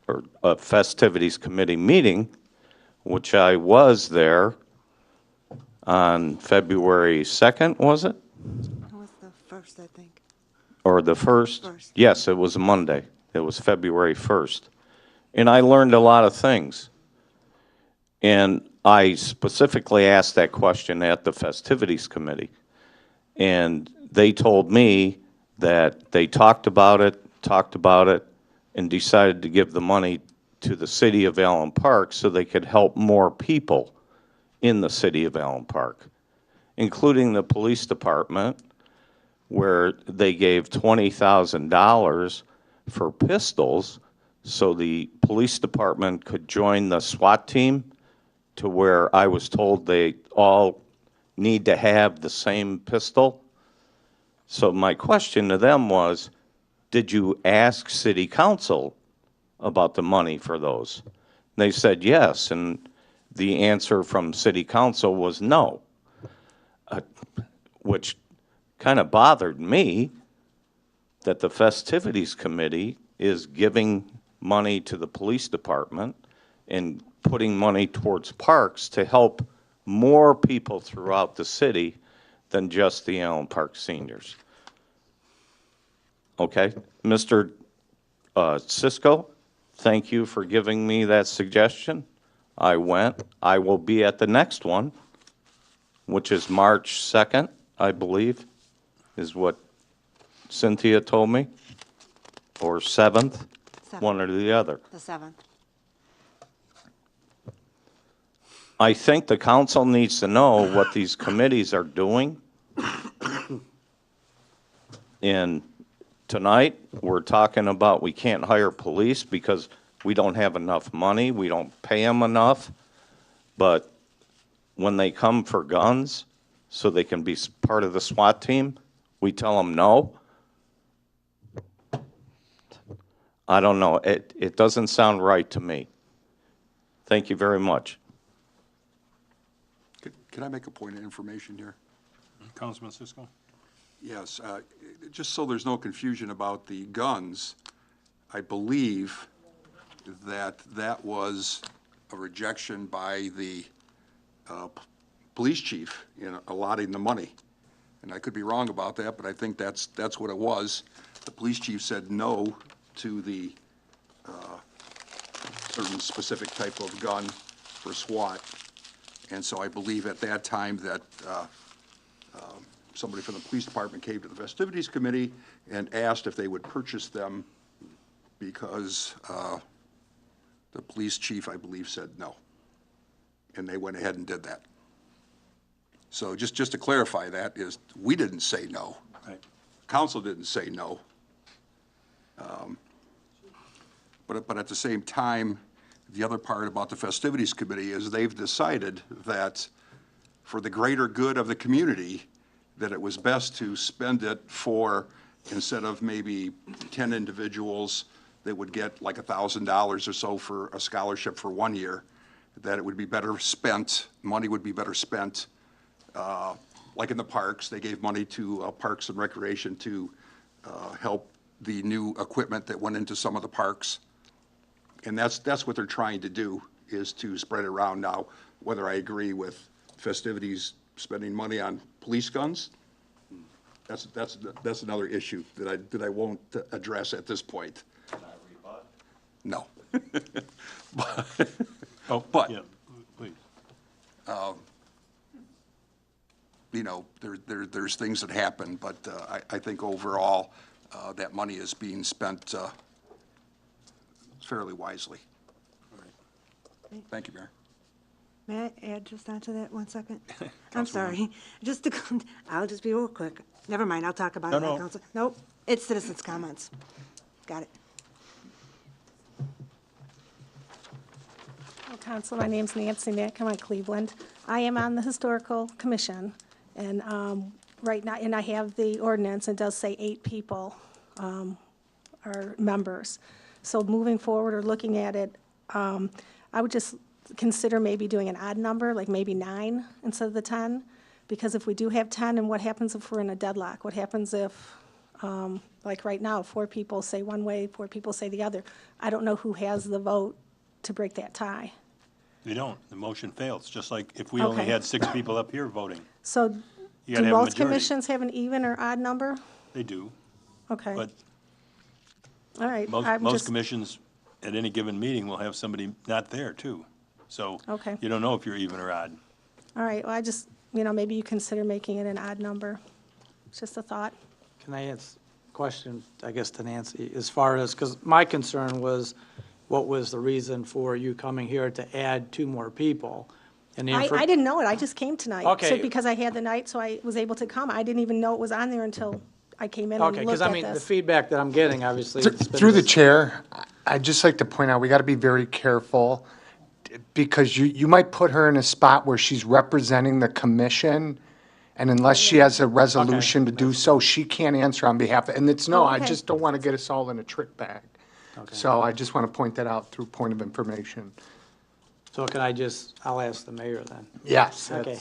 or a festivities committee meeting, which I was there on February 2nd, was it? It was the first, I think. Or the 1st? First. Yes, it was a Monday. It was February 1st. And I learned a lot of things. And I specifically asked that question at the festivities committee. And they told me that they talked about it, and decided to give the money to the city of Allen Park so they could help more people in the city of Allen Park, including the police department, where they gave $20,000 for pistols so the police department could join the SWAT team, to where I was told they all need to have the same pistol. So my question to them was, did you ask city council about the money for those? They said yes, and the answer from city council was no, which kind of bothered me, that the festivities committee is giving money to the police department and putting money towards parks to help more people throughout the city than just the Allen Park seniors. Okay, Mr. Sisko, thank you for giving me that suggestion. I went. I will be at the next one. which is March 2nd, I believe, is what Cynthia told me, or 7th, one or the other. The 7th. I think the council needs to know what these committees are doing. And tonight, we're talking about we can't hire police because we don't have enough money, we don't pay them enough. But when they come for guns, so they can be part of the SWAT team, we tell them no. I don't know, it doesn't sound right to me. Thank you very much. Can I make a point of information here? Councilman Cisco? Yes, just so there's no confusion about the guns, I believe that that was a rejection by the police chief in allotting the money. And I could be wrong about that, but I think that's what it was. The police chief said no to the certain specific type of gun for SWAT. And so I believe at that time that somebody from the police department came to the festivities committee and asked if they would purchase them because the police chief, I believe, said no. And they went ahead and did that. So just to clarify that is, we didn't say no. Right. Council didn't say no. But at the same time, the other part about the festivities committee is they've decided that for the greater good of the community, that it was best to spend it for, instead of maybe 10 individuals that would get like $1,000 or so for a scholarship for 1 year, that it would be better spent, money would be better spent, like in the parks, they gave money to Parks and Recreation to help the new equipment that went into some of the parks. And that's what they're trying to do, is to spread it around now. Whether I agree with festivities spending money on police guns, that's another issue that I won't address at this point. No. But Yeah, please. you know, there's things that happen, but I think overall that money is being spent fairly wisely. Thank you, Mayor. May I add just onto that 1 second? I'm sorry. Just to, I'll just be real quick. Never mind, I'll talk about it. No. at council. Nope, it's citizens' comments. Got it. Council, my name's Nancy Nick, I'm on Cleveland. I am on the Historical Commission, and right now, and I have the ordinance, it does say 8 people are members. So moving forward or looking at it, I would just consider maybe doing an odd number, like maybe 9 instead of the 10, because if we do have 10, and what happens if we're in a deadlock? What happens if, like right now, 4 people say one way, 4 people say the other? I don't know who has the vote to break that tie. They don't. The motion fails, just like if we only Okay. had 6 people up here voting. So You do gotta have a most majority. commissions have an even or odd number? They do, Okay, but all right. most I'm just- commissions at any given meeting will have somebody not there too. So Okay. you don't know if you're even or odd. All right, well, I just, maybe you consider making it an odd number. It's just a thought. Can I ask a question, I guess, to Nancy, as far as, because my concern was, what was the reason for you coming here to add 2 more people? And the I didn't know it, I just came tonight. Okay. So because I had the night, so I was able to come. I didn't even know it was on there until I came in and Okay, looked because at I mean, the this. feedback that I'm getting, obviously. it's been Through the this- chair, I'd just like to point out, we got to be very careful, because you might put her in a spot where she's representing the commission, and unless she has a resolution to do so, she can't answer on behalf, and it's, no, I okay. just don't want to get us all in a trick bag. So I just want to point that out through point of information. So can I'll ask the mayor then. Yes. Okay.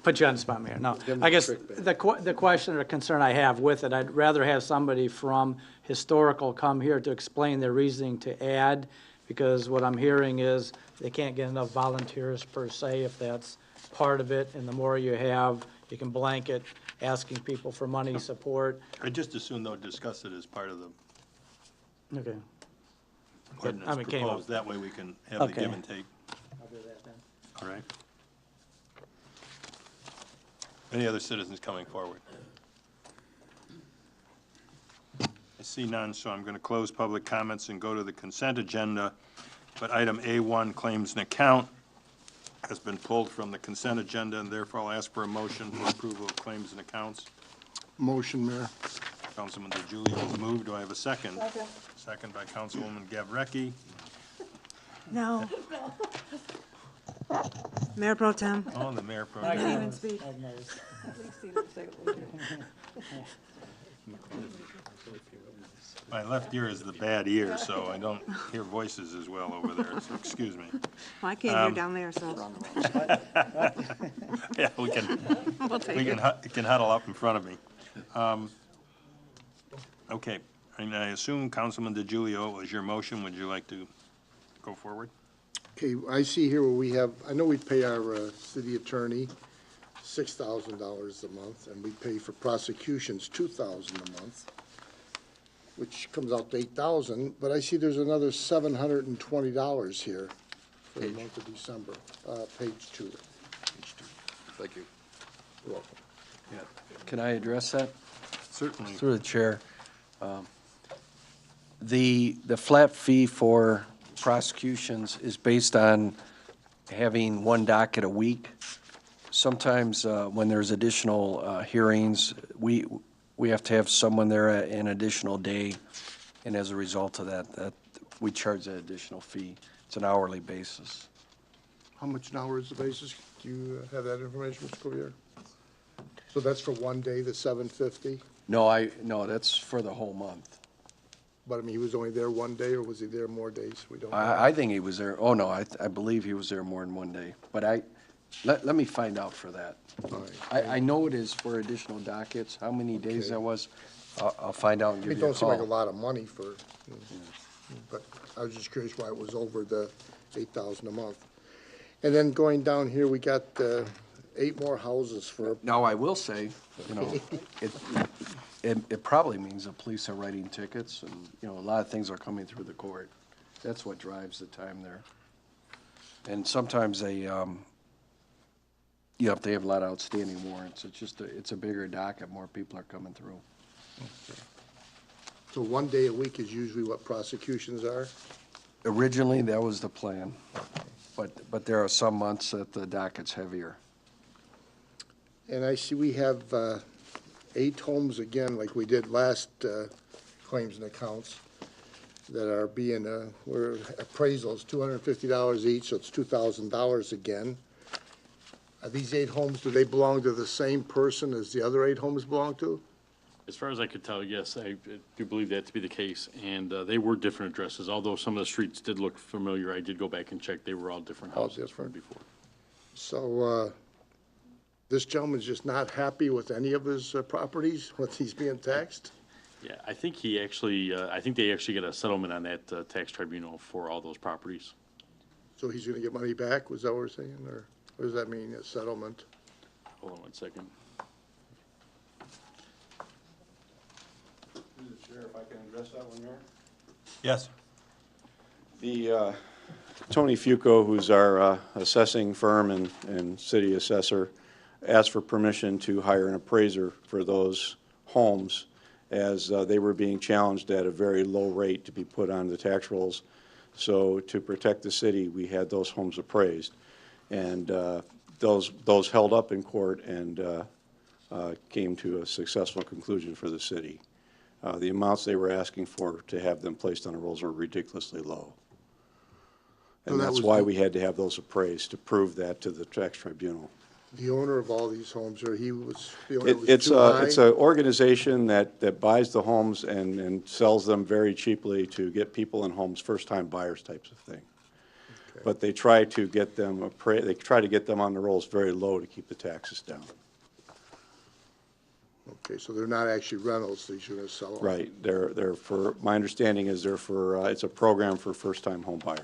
Put you on the spot, Mayor. No, I guess the question or concern I have with it, I'd rather have somebody from historical come here to explain their reasoning to add, because what I'm hearing is they can't get enough volunteers per se, if that's part of it, and the more you have, you can blanket asking people for money, support. I just assume they'll discuss it as part of the Okay. ordinance it came up. proposed. That way we can have the Okay. give and take. I'll do that then. All right. Any other citizens coming forward? I see none, so I'm going to close public comments and go to the consent agenda. But item A1, claims and account, has been pulled from the consent agenda, and therefore I'll ask for a motion for approval of claims and accounts. Motion, Mayor. Councilman DeGiulio has moved. Do I have a second? Second. Second by Councilwoman Gavrecki. No. Mayor Pro Tem. Oh, the Mayor Pro Can't Tem. even speak. My left ear is the bad ear, so I don't hear voices as well over there, so excuse me. Well, I can't hear down there, so. Yeah, we We'll take can huddle up in front of me. Okay, and I assume Councilman DeGiulio was your motion. Would you like to go forward? Okay, I see here where we have, I know we pay our city attorney $6,000 a month, and we pay for prosecutions $2,000 a month, which comes out to $8,000, but I see there's another $720 here for the month of December. Page 2. Thank you. You're welcome. Can I address that? Certainly. Through the chair. The flat fee for prosecutions is based on having one docket a week. Sometimes when there's additional hearings, we have to have someone there an additional day, and as a result of that we charge that additional fee. It's an hourly basis. How much an hour is the basis? Do you have that information, Mr. Covier? So that's for one day, the $750? No, that's for the whole month. But I mean, he was only there one day, or was he there more days? We don't know. I think he was there, oh no, I believe he was there more than one day, but let me find out for that. All right. I know it is for additional dockets, how many days that was, I'll find out and give It you a don't seem like a call. lot of money for, but I was just curious why it was over the $8,000 a month. And then going down here, we got 8 more houses for, Now, I will say, it probably means the police are writing tickets and, a lot of things are coming through the court. That's what drives the time there. And sometimes they have a lot of outstanding warrants. It's just, it's a bigger docket, more people are coming through. so one day a week is usually what prosecutions are? Originally, that was the plan, but there are some months that the docket's heavier. And I see we have 8 homes again, like we did last claims and accounts, that are being, were appraisals, $250 each, so it's $2,000 again. Are these 8 homes, do they belong to the same person as the other 8 homes belong to? As far as I could tell, yes, I do believe that to be the case, and they were different addresses. Although some of the streets did look familiar, I did go back and check. They were all different All houses from different. before. So this gentleman's just not happy with any of his properties, what he's being taxed? Yeah, I think he actually, I think they actually got a settlement on that tax tribunal for all those properties. So he's gonna get money back, was that what we're saying, or what does that mean, a settlement? Hold on one second. Chair, if I can address that one, Mayor? Yes. The, Tony Fuco, who's our assessing firm and city assessor, asked for permission to hire an appraiser for those homes as they were being challenged at a very low rate to be put on the tax rolls. So to protect the city, we had those homes appraised. And those held up in court and came to a successful conclusion for the city. The amounts they were asking for to have them placed on the rolls were ridiculously low. So And that that's was why the- we had to have those appraised, to prove that to the tax tribunal. The owner of all these homes, or he was, the owner was It's too high? it's an organization that buys the homes and sells them very cheaply to get people in homes, first-time buyers types of thing. Okay. But they try to get them they try to get them on the rolls very low to keep the taxes down. Okay, so they're not actually rentals, they're gonna sell them? Right, they're for, my understanding is they're for, it's a program for first-time home buyers.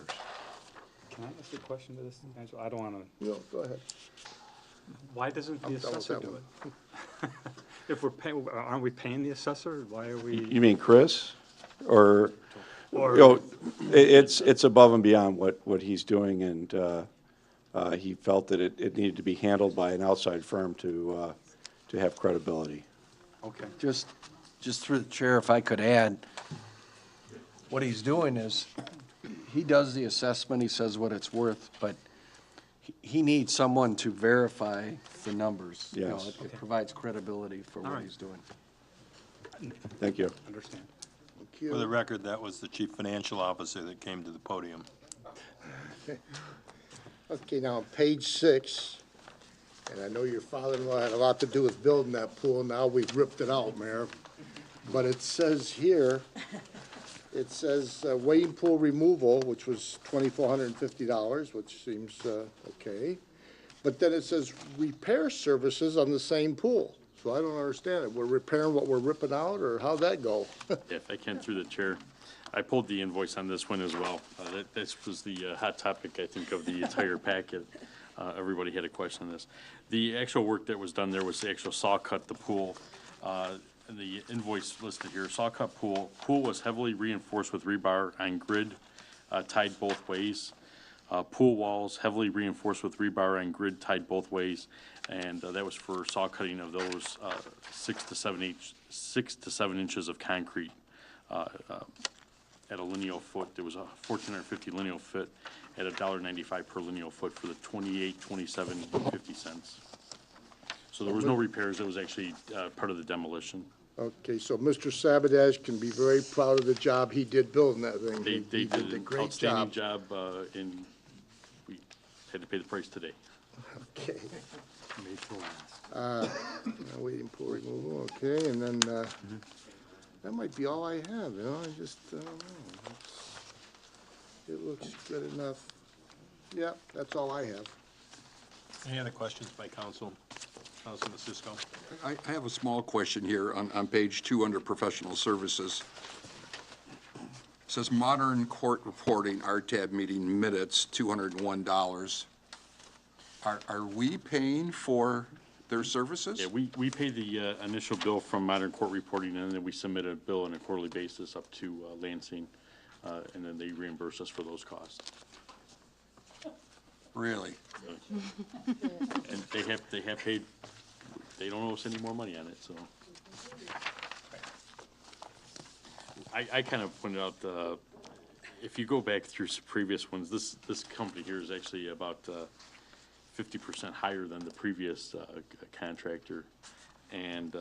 Can I ask a question to this, Angela? I don't want to, No, go ahead. why doesn't the I'm done with assessor that do one. it? If we're paying, aren't we paying the assessor? Why are we? You mean Chris? Or, Or- it's above and beyond what he's doing, and he felt that it needed to be handled by an outside firm to to have credibility. Okay. Just through the chair, if I could add, what he's doing is, he does the assessment, he says what it's worth, but he needs someone to verify the numbers. You know, Yes. it provides credibility for what he's doing. Thank you. Understand. For the record, that was the chief financial officer that came to the podium. Okay, now on page 6, and I know your father-in-law had a lot to do with building that pool. Now we've ripped it out, Mayor. But it says here, it says wading pool removal, which was $2,450, which seems okay. But then it says repair services on the same pool. So I don't understand it. We're repairing what we're ripping out, or how'd that go? If I can, through the chair, I pulled the invoice on this one as well. This was the hot topic, I think, of the entire packet. Everybody had a question on this. The actual work that was done there was the actual saw cut the pool. The invoice listed here, saw cut pool. Pool was heavily reinforced with rebar on grid, tied both ways. Pool walls heavily reinforced with rebar on grid, tied both ways. And that was for saw cutting of those 6 to 7 inches of concrete at a lineal foot. There was a 1,450 lineal foot at $1.95 per lineal foot for the 27.50 cents. So there was no repairs. It was actually part of the demolition. Okay, so Mr. Sabotage can be very proud of the job he did building that thing. They He did a an great outstanding job, and we had to pay the price today. Okay. Waiting pool removal, okay, and then, that might be all I have, you know, I just, don't know. It looks good enough. Yeah, that's all I have. Any other questions by council? Councilman Cisco? I have a small question here on page 2 under professional services. It says modern court reporting, RTAB meeting minutes, $201. Are we paying for their services? Yeah, we pay the initial bill from Modern Court Reporting, and then we submit a bill on a quarterly basis up to Lansing, and then they reimburse us for those costs. Really? And they have paid, they don't owe us any more money on it, so. I kind of pointed out, if you go back through some previous ones, this company here is actually about 50% higher than the previous contractor. And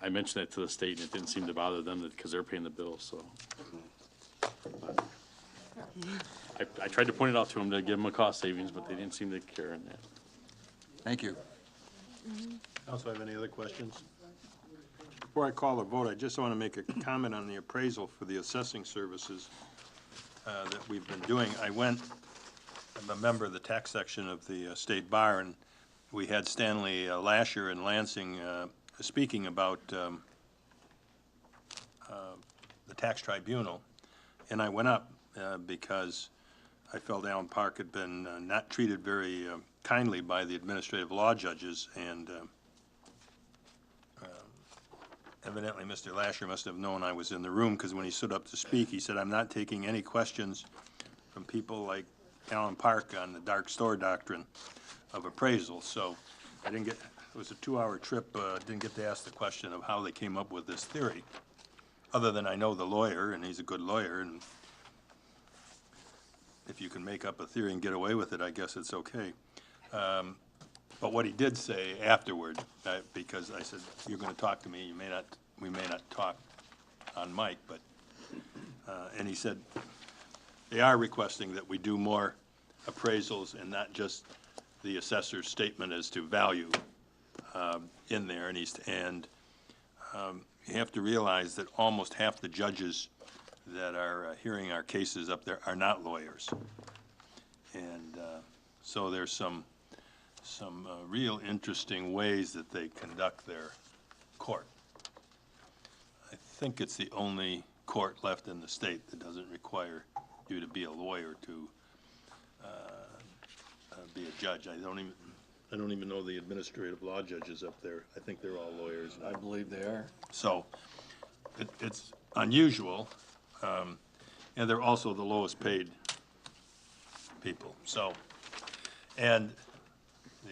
I mentioned that to the state, and it didn't seem to bother them because they're paying the bill, so. I tried to point it out to them to give them a cost savings, but they didn't seem to care on that. Thank you. Council, have any other questions? Before I call the vote, I just want to make a comment on the appraisal for the assessing services that we've been doing. I'm a member of the tax section of the State Bar, and we had Stanley Lasher in Lansing speaking about the tax tribunal, and I went up because I felt Allen Park had been not treated very kindly by the administrative law judges, and evidently Mr. Lasher must have known I was in the room, because when he stood up to speak, he said, "I'm not taking any questions from people like Allen Park on the dark store doctrine of appraisal." So I didn't get, it was a 2-hour trip, didn't get to ask the question of how they came up with this theory, other than I know the lawyer, and he's a good lawyer, and if you can make up a theory and get away with it, I guess it's okay. But what he did say afterward, because I said, "You're going to talk to me, we may not talk on mic," but, and he said, they are requesting that we do more appraisals and not just the assessor's statement as to value in there. And you have to realize that almost half the judges that are hearing our cases up there are not lawyers. And so there's some real interesting ways that they conduct their court. I think it's the only court left in the state that doesn't require you to be a lawyer to be a judge. I don't even know the administrative law judges up there. I think they're all lawyers. I believe they are. So it's unusual, and they're also the lowest paid people. So, and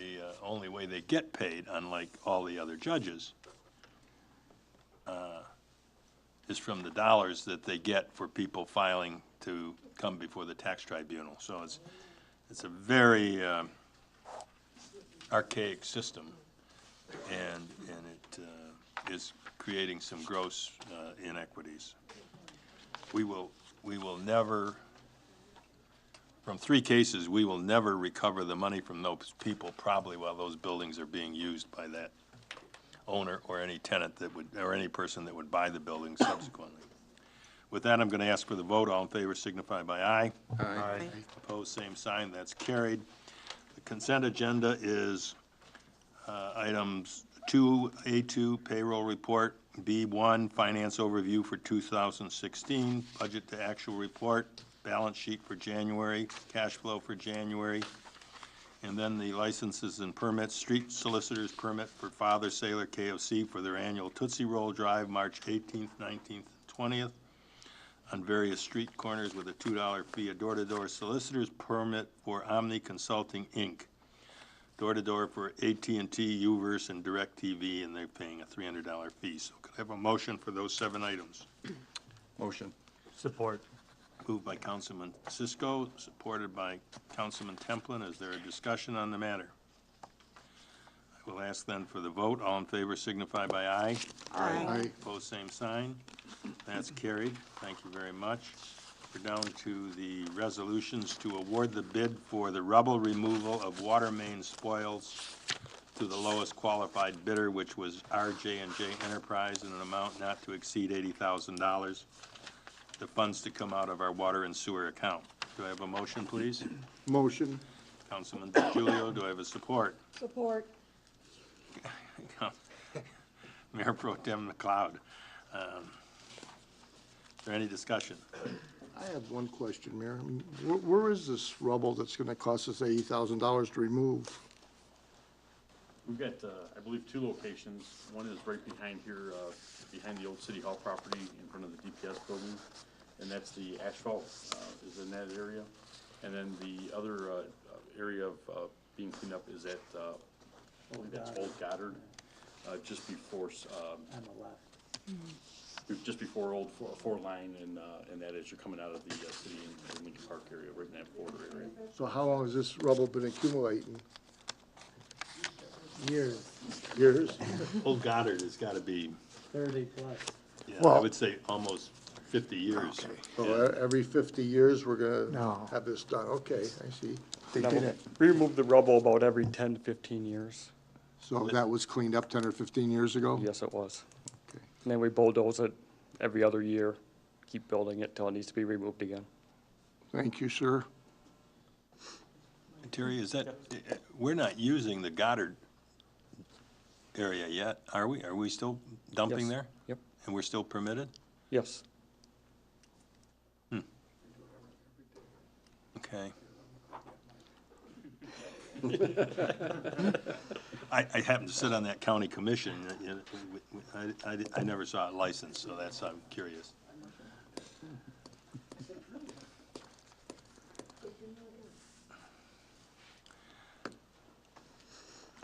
the only way they get paid, unlike all the other judges, is from the dollars that they get for people filing to come before the tax tribunal. So it's a very archaic system, and it is creating some gross inequities. We will never, from 3 cases, we will never recover the money from those people probably while those buildings are being used by that owner or any tenant that would, or any person that would buy the building subsequently. With that, I'm going to ask for the vote. All in favor signify by aye. Aye. Opposed, same sign. That's carried. The consent agenda is items 2A2, payroll report, B1, finance overview for 2016, budget to actual report, balance sheet for January, cash flow for January, and then the licenses and permits, street solicitor's permit for Father Sailor KFC for their annual Tootsie Roll Drive, March 18th, 19th, 20th, on various street corners with a $2 fee, a door-to-door solicitor's permit for Omni Consulting, Inc., door-to-door for AT&T, Uverse, and DirecTV, and they're paying a $300 fee. So could I have a motion for those 7 items? Motion. Support. Moved by Councilman Cisco, supported by Councilman Templin. Is there a discussion on the matter? I will ask then for the vote. All in favor signify by aye. Aye. Opposed, same sign. That's carried. Thank you very much. We're down to the resolutions to award the bid for the rubble removal of water main spoils to the lowest qualified bidder, which was RJ&J Enterprise, in an amount not to exceed $80,000. The funds to come out of our water and sewer account. Do I have a motion, please? Motion. Councilman DiGiulio, do I have a support? Support. Mayor Pro Tem McLeod. Is there any discussion? I have one question, Mayor. I mean, where is this rubble that's going to cost us $80,000 to remove? We've got, I believe, 2 locations. One is right behind here, behind the old City Hall property in front of the DPS building, and that's the asphalt is in that area. And then the other area of being cleaned up is at, I believe that's Old Goddard, just before, on the left. Just before Old Four Line, and that as you're coming out of the city in Lincoln Park area, right in that border area. So how long has this rubble been accumulating? Years, Years? Old Goddard has got to be, 30 plus. yeah, I Well- would say almost 50 years. So every 50 years, we're going to No. have this done? Okay, I see. They did it. We remove the rubble about every 10 to 15 years. So that was cleaned up 10 or 15 years ago? Yes, it was. Okay. And then we bulldoze it every other year, keep building it till it needs to be removed again. Thank you, sir. Terry, is that, we're not using the Goddard area yet, are we? Are we still dumping Yes. there? Yep. And we're still permitted? Yes. Okay. I happen to sit on that county commission. I never saw it licensed, so that's, I'm curious.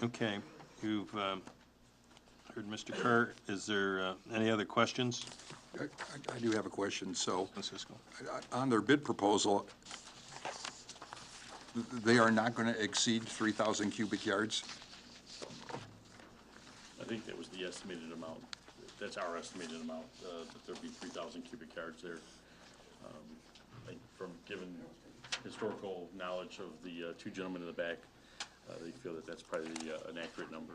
Okay, you've heard Mr. Kerr. Is there any other questions? I do have a question. So Francisco? on their bid proposal, they are not going to exceed 3,000 cubic yards? I think that was the estimated amount. That's our estimated amount, that there'd be 3,000 cubic yards there. From given historical knowledge of the 2 gentlemen in the back, they feel that that's probably an accurate number.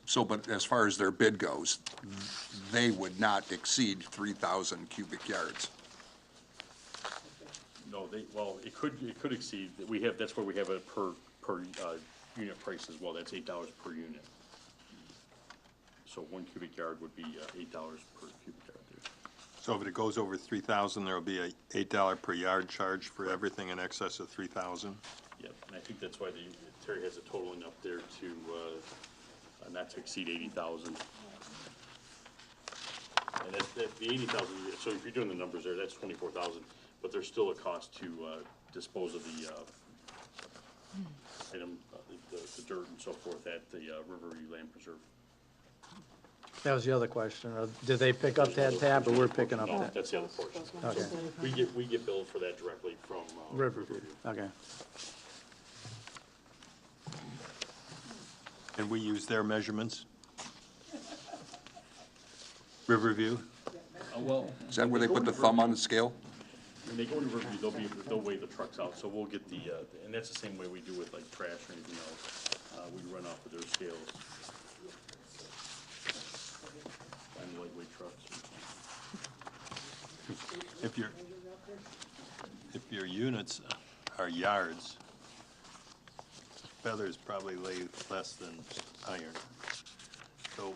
So, but as far as their bid goes, they would not exceed 3,000 cubic yards? No, well, it could exceed, that's where we have a per unit price as well. That's $8 per unit. So 1 cubic yard would be $8 per cubic yard there. So if it goes over 3,000, there'll be a $8 per yard charge for everything in excess of 3,000? Yep, and I think that's why Terry has it totaling up there to, not to exceed 80,000. And that the 80,000, so if you're doing the numbers there, that's 24,000, but there's still a cost to, dispose of the, item, the dirt and so forth. the Riverview Land Preserve. That was the other question. Did they pick up that tab, or we're picking up No, that? that's the other portion. Okay. We get billed for that directly from Riverview, okay. And we use their measurements? Riverview? Well. Is that where they put the thumb on the scale? When they go to Riverview, they'll weigh the trucks out, so we'll get the, and that's the same way we do with like trash or anything else. We run off of their scales. And lightweight trucks. If your units are yards, feathers probably lay less than iron. So,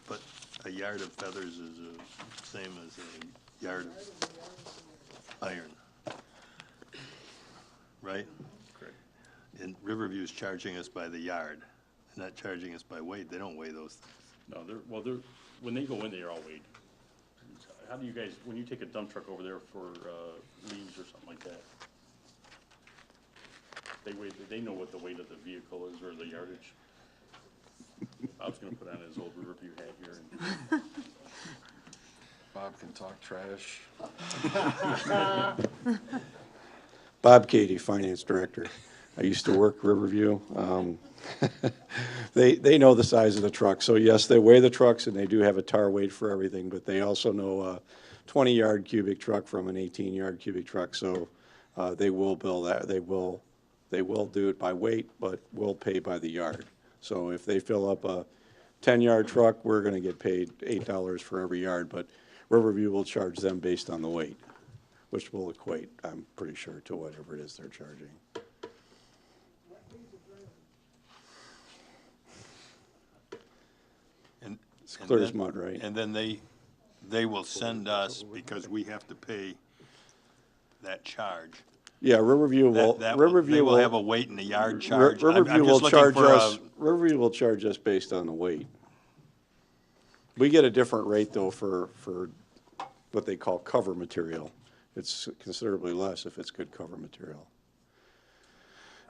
but a yard of feathers is the same as a yard of iron. Right? Correct. And Riverview's charging us by the yard, not charging us by weight. They don't weigh those. No, when they go in, they are all weighed. How do you guys, when you take a dump truck over there for leaves or something like that, they know what the weight of the vehicle is or the yardage? I was gonna put on his old Riverview hat here. Bob can talk trash. Bob Katie, Finance Director. I used to work Riverview. They know the size of the truck. So yes, they weigh the trucks and they do have a tar weight for everything, but they also know a 20-yard cubic truck from an 18-yard cubic truck. So they will bill that. They will do it by weight, but will pay by the yard. So if they fill up a 10-yard truck, we're going to get paid $8 for every yard, but Riverview will charge them based on the weight, which will equate, I'm pretty sure, to whatever it is they're charging. It's clear as mud, right? And then they will send us, because we have to pay that charge. Yeah, Riverview will. They will have a weight and a yard charge. Riverview will charge us. Riverview will charge us based on the weight. We get a different rate though for what they call cover material. It's considerably less if it's good cover material.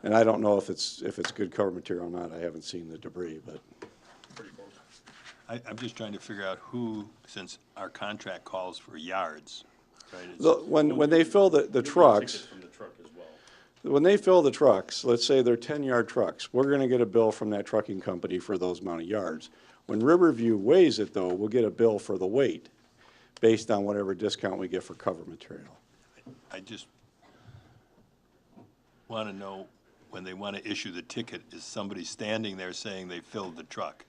And I don't know if it's good cover material or not. I haven't seen the debris, but. Pretty close. I'm just trying to figure out who, since our contract calls for yards, right? When they fill the trucks, From the truck as well. when they fill the trucks, let's say they're 10-yard trucks, we're going to get a bill from that trucking company for those amount of yards. When Riverview weighs it, though, we'll get a bill for the weight based on whatever discount we get for cover material. I just want to know, when they want to issue the ticket, is somebody standing there saying they filled the truck?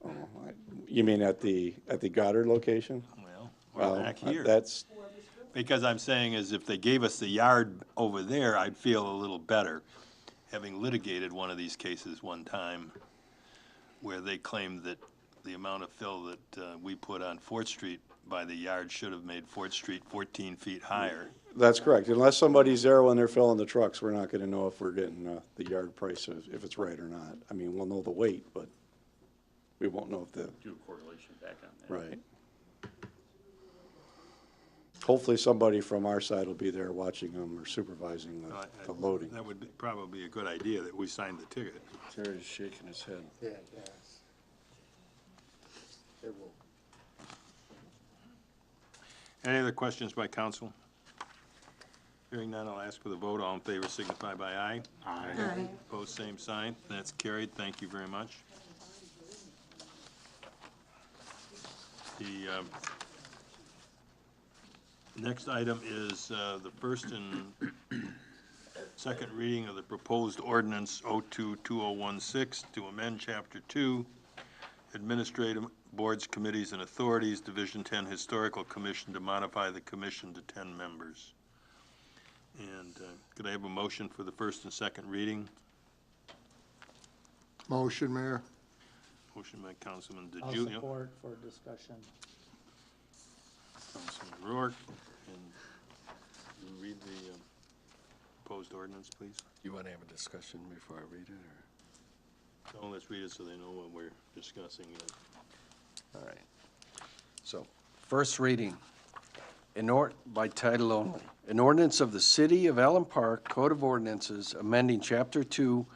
Oh, you mean at the Goddard location? Well, or back here. That's, Because I'm saying is if they gave us the yard over there, I'd feel a little better. Having litigated one of these cases one time where they claimed that the amount of fill that we put on Fort Street by the yard should have made Fort Street 14 feet higher. that's correct. Unless somebody's there when they're filling the trucks, we're not going to know if we're getting the yard price, if it's right or not. I mean, we'll know the weight, but we won't know if the. Do a correlation back on that. Right. Hopefully somebody from our side will be there watching them or supervising the loading. That would probably be a good idea, that we signed the ticket. Terry's shaking his head. Yeah, yes. It will. Any other questions by council? Hearing none, I'll ask for the vote. All in favor signify by aye. Aye. Opposed, same sign. That's carried. Thank you very much. The next item is the first and second reading of the proposed ordinance 022016 to amend Chapter 2, Administrative Boards, Committees, and Authorities, Division 10 Historical Commission, to modify the commission to 10 members. And could I have a motion for the first and second reading? Motion, Mayor. Motion by Councilman I'll DeGiulio. support for discussion. Councilman Rourke. And you read the proposed ordinance, please? You want to have a discussion before I read it, or? So let's read it so they know what we're discussing. All right. So, first reading, by title only. An ordinance of the City of Allen Park Code of Ordinances amending Chapter 2,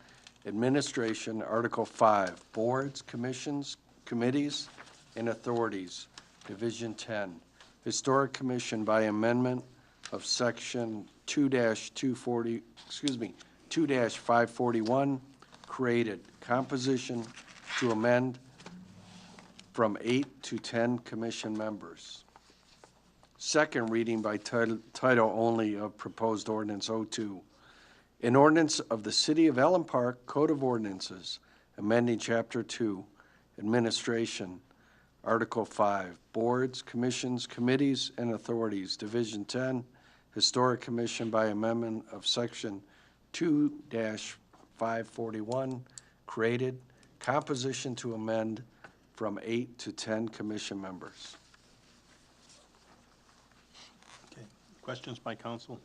Administration, Article 5, Boards, Commissions, Committees, and Authorities, Division 10. Historic Commission by amendment of Section 2-541, created. Composition to amend from 8 to 10 commission members. Second reading by title only of proposed ordinance 02. An ordinance of the City of Allen Park Code of Ordinances, amending Chapter 2, Administration, Article 5, Boards, Commissions, Committees, and Authorities, Division 10, Historic Commission by amendment of Section 2-541, created. Composition to amend from 8 to 10 commission members. Okay. Questions by council?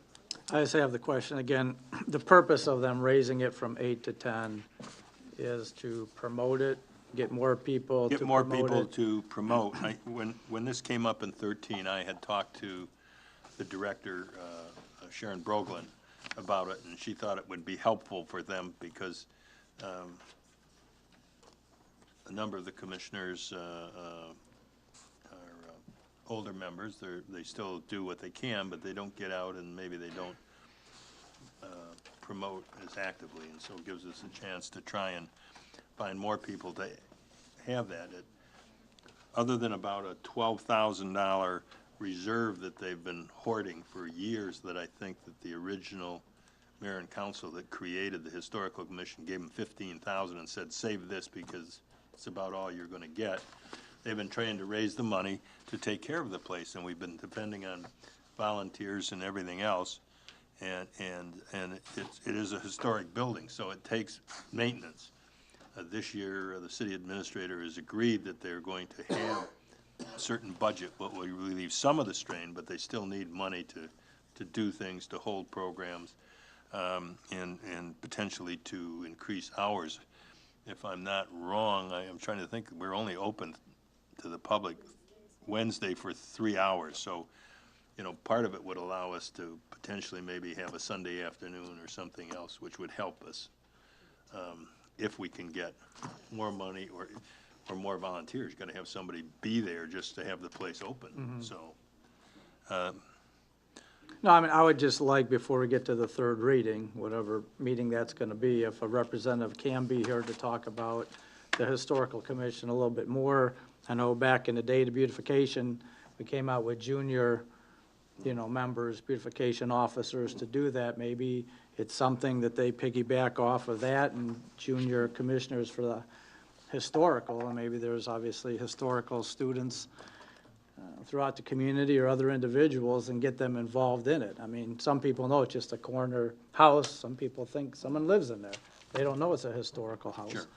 I just have the question again, the purpose of them raising it from 8 to 10 is to promote it, get more people to Get more promote people it? to promote. When this came up in 13, I had talked to the director, Sharon Broglin, about it, and she thought it would be helpful for them because a number of the commissioners are older members. They still do what they can, but they don't get out and maybe they don't promote as actively, and so it gives us a chance to try and find more people to have that. Other than about a $12,000 reserve that they've been hoarding for years, that I think that the original mayor and council that created the historical commission gave them $15,000 and said, save this because it's about all you're going to get. They've been trying to raise the money to take care of the place, and we've been depending on volunteers and everything else. And it is a historic building, so it takes maintenance. This year, the city administrator has agreed that they're going to have a certain budget, what will relieve some of the strain, but they still need money to do things, to hold programs, and potentially to increase hours. If I'm not wrong, I am trying to think, we're only open to the public Wednesday for 3 hours, so part of it would allow us to potentially maybe have a Sunday afternoon or something else, which would help us if we can get more money or more volunteers. Got to have somebody be there just to have the place open. Mhm. So, No, I mean, I would just like, before we get to the third reading, whatever meeting that's going to be, if a representative can be here to talk about the historical commission a little bit more. I know back in the day, the beautification, we came out with junior, members, beautification officers to do that. Maybe it's something that they piggyback off of that, and junior commissioners for the historical, and maybe there's obviously historical students throughout the community or other individuals, and get them involved in it. I mean, some people know it's just a corner house. Some people think someone lives in there. They don't know it's a historical house. Sure.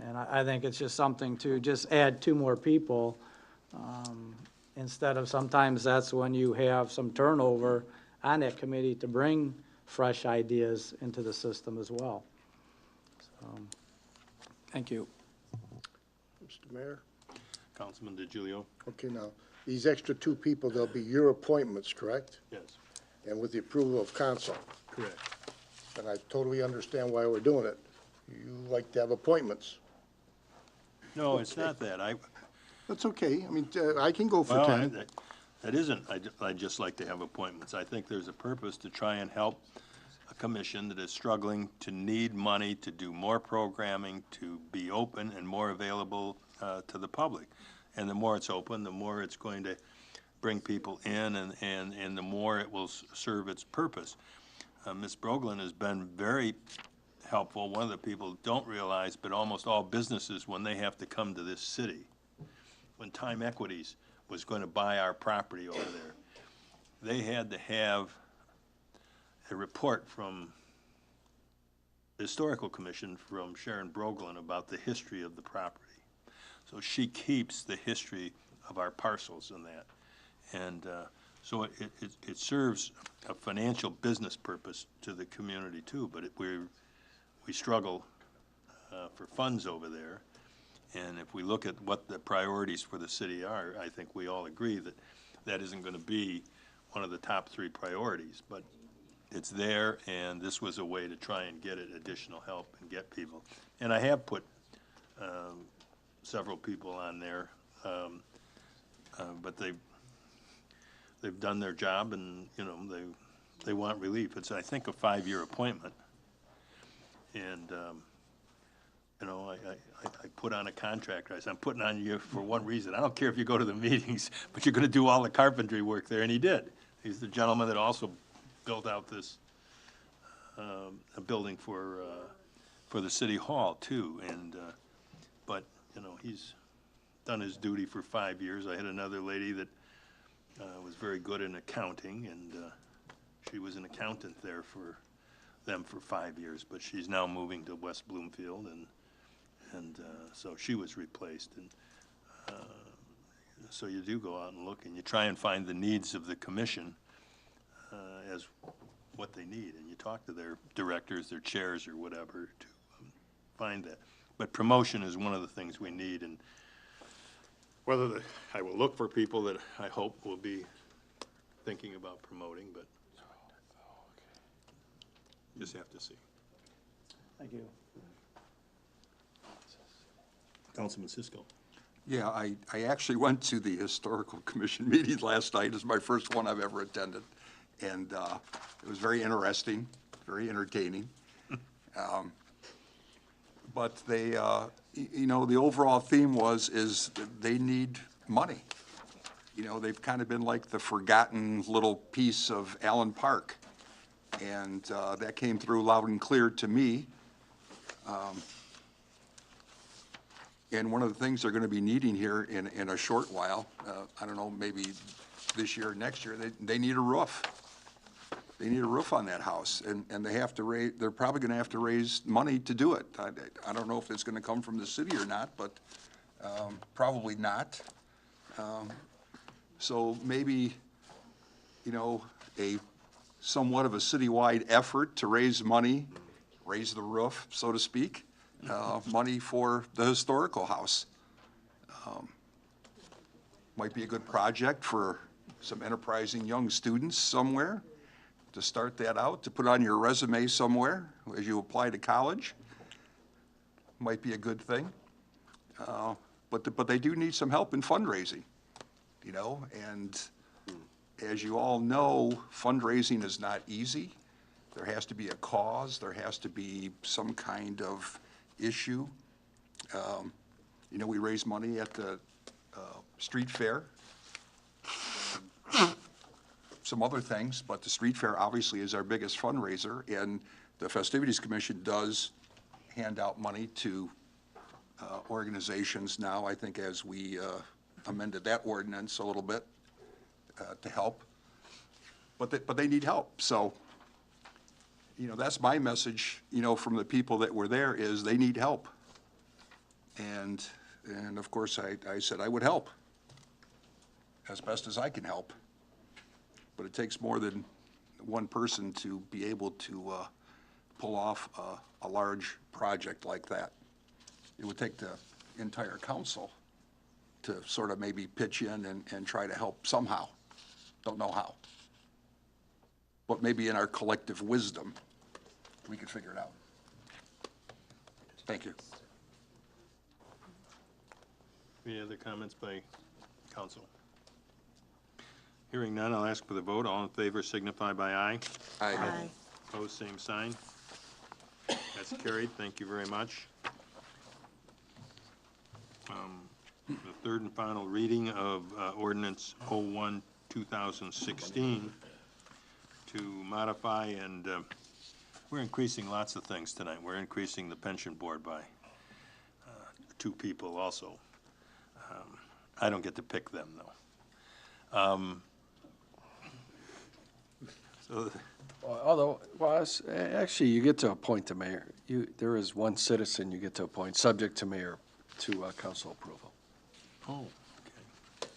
And I think it's just something to just add 2 more people, instead of sometimes that's when you have some turnover on that committee to bring fresh ideas into the system as well. So, thank you. Mr. Mayor? Councilman DiGiulio? Okay, now, these extra 2 people, they'll be your appointments, correct? Yes. And with the approval of council. Correct. And I totally understand why we're doing it. You like to have appointments. No, it's not that. That's okay. I mean, I can go for Well, 10. that isn't, I'd just like to have appointments. I think there's a purpose to try and help a commission that is struggling, to need money, to do more programming, to be open and more available to the public. And the more it's open, the more it's going to bring people in, and the more it will serve its purpose. Ms. Broglin has been very helpful. One of the people don't realize, but almost all businesses, when they have to come to this city, when Time Equities was going to buy our property over there, they had to have a report from the Historical Commission from Sharon Broglin about the history of the property. So she keeps the history of our parcels in that. And so it serves a financial business purpose to the community too, but we struggle for funds over there. And if we look at what the priorities for the city are, I think we all agree that that isn't going to be one of the top 3 priorities. But it's there, and this was a way to try and get it additional help and get people. And I have put several people on there, but they've done their job, and, you know, they want relief. It's, I think, a 5-year appointment. And, you know, I put on a contract. I said, I'm putting on you for one reason. I don't care if you go to the meetings, but you're going to do all the carpentry work there, and he did. He's the gentleman that also built out this a building for the city hall too. And but you know, he's done his duty for 5 years. I had another lady that was very good in accounting, and she was an accountant there for them for 5 years. But she's now moving to West Bloomfield, and so she was replaced. And so you do go out and look, and you try and find the needs of the commission as what they need, and you talk to their directors, their chairs, or whatever to find that. But promotion is one of the things we need, and whether I will look for people that I hope will be thinking about promoting, but just have to see. Thank you. Councilman Cisco. Yeah, I actually went to the Historical Commission meeting last night. It's my first one I've ever attended. And it was very interesting, very entertaining. But they, you know, the overall theme is they need money. You know, they've kind of been like the forgotten little piece of Allen Park. And that came through loud and clear to me. And one of the things they're going to be needing here in a short while, I don't know, maybe this year or next year, they need a roof. They need a roof on that house, and they have to raise, they're probably going to have to raise money to do it. I don't know if it's going to come from the city or not, but probably not. So maybe, you know, somewhat of a citywide effort to raise money, raise the roof, so to speak, money for the historical house. Might be a good project for some enterprising young students somewhere to start that out, to put on your resume somewhere as you apply to college. Might be a good thing. But they do need some help in fundraising, you know, and as you all know, fundraising is not easy. There has to be a cause, there has to be some kind of issue. You know, we raise money at the street fair, some other things, but the street fair obviously is our biggest fundraiser, and the Festivities Commission does hand out money to organizations now, I think, as we amended that ordinance a little bit to help. But they need help. So, you know, that's my message, you know, from the people that were there, is they need help. And of course, I said I would help as best as I can help. But it takes more than one person to be able to pull off a large project like that. It would take the entire council to sort of maybe pitch in and try to help somehow. Don't know how. But maybe in our collective wisdom, we could figure it out. Thank you. Any other comments by council? Hearing none, I'll ask for the vote. All in favor signify by aye. Aye. Opposed, same sign. That's carried. Thank you very much. The third and final reading of ordinance 01-2016 to modify, and we're increasing lots of things tonight. We're increasing the pension board by 2 people also. I don't get to pick them, though. So, Although, well, actually, you get to appoint the mayor. There is one citizen you get to appoint, subject to mayor, to council approval. oh, okay.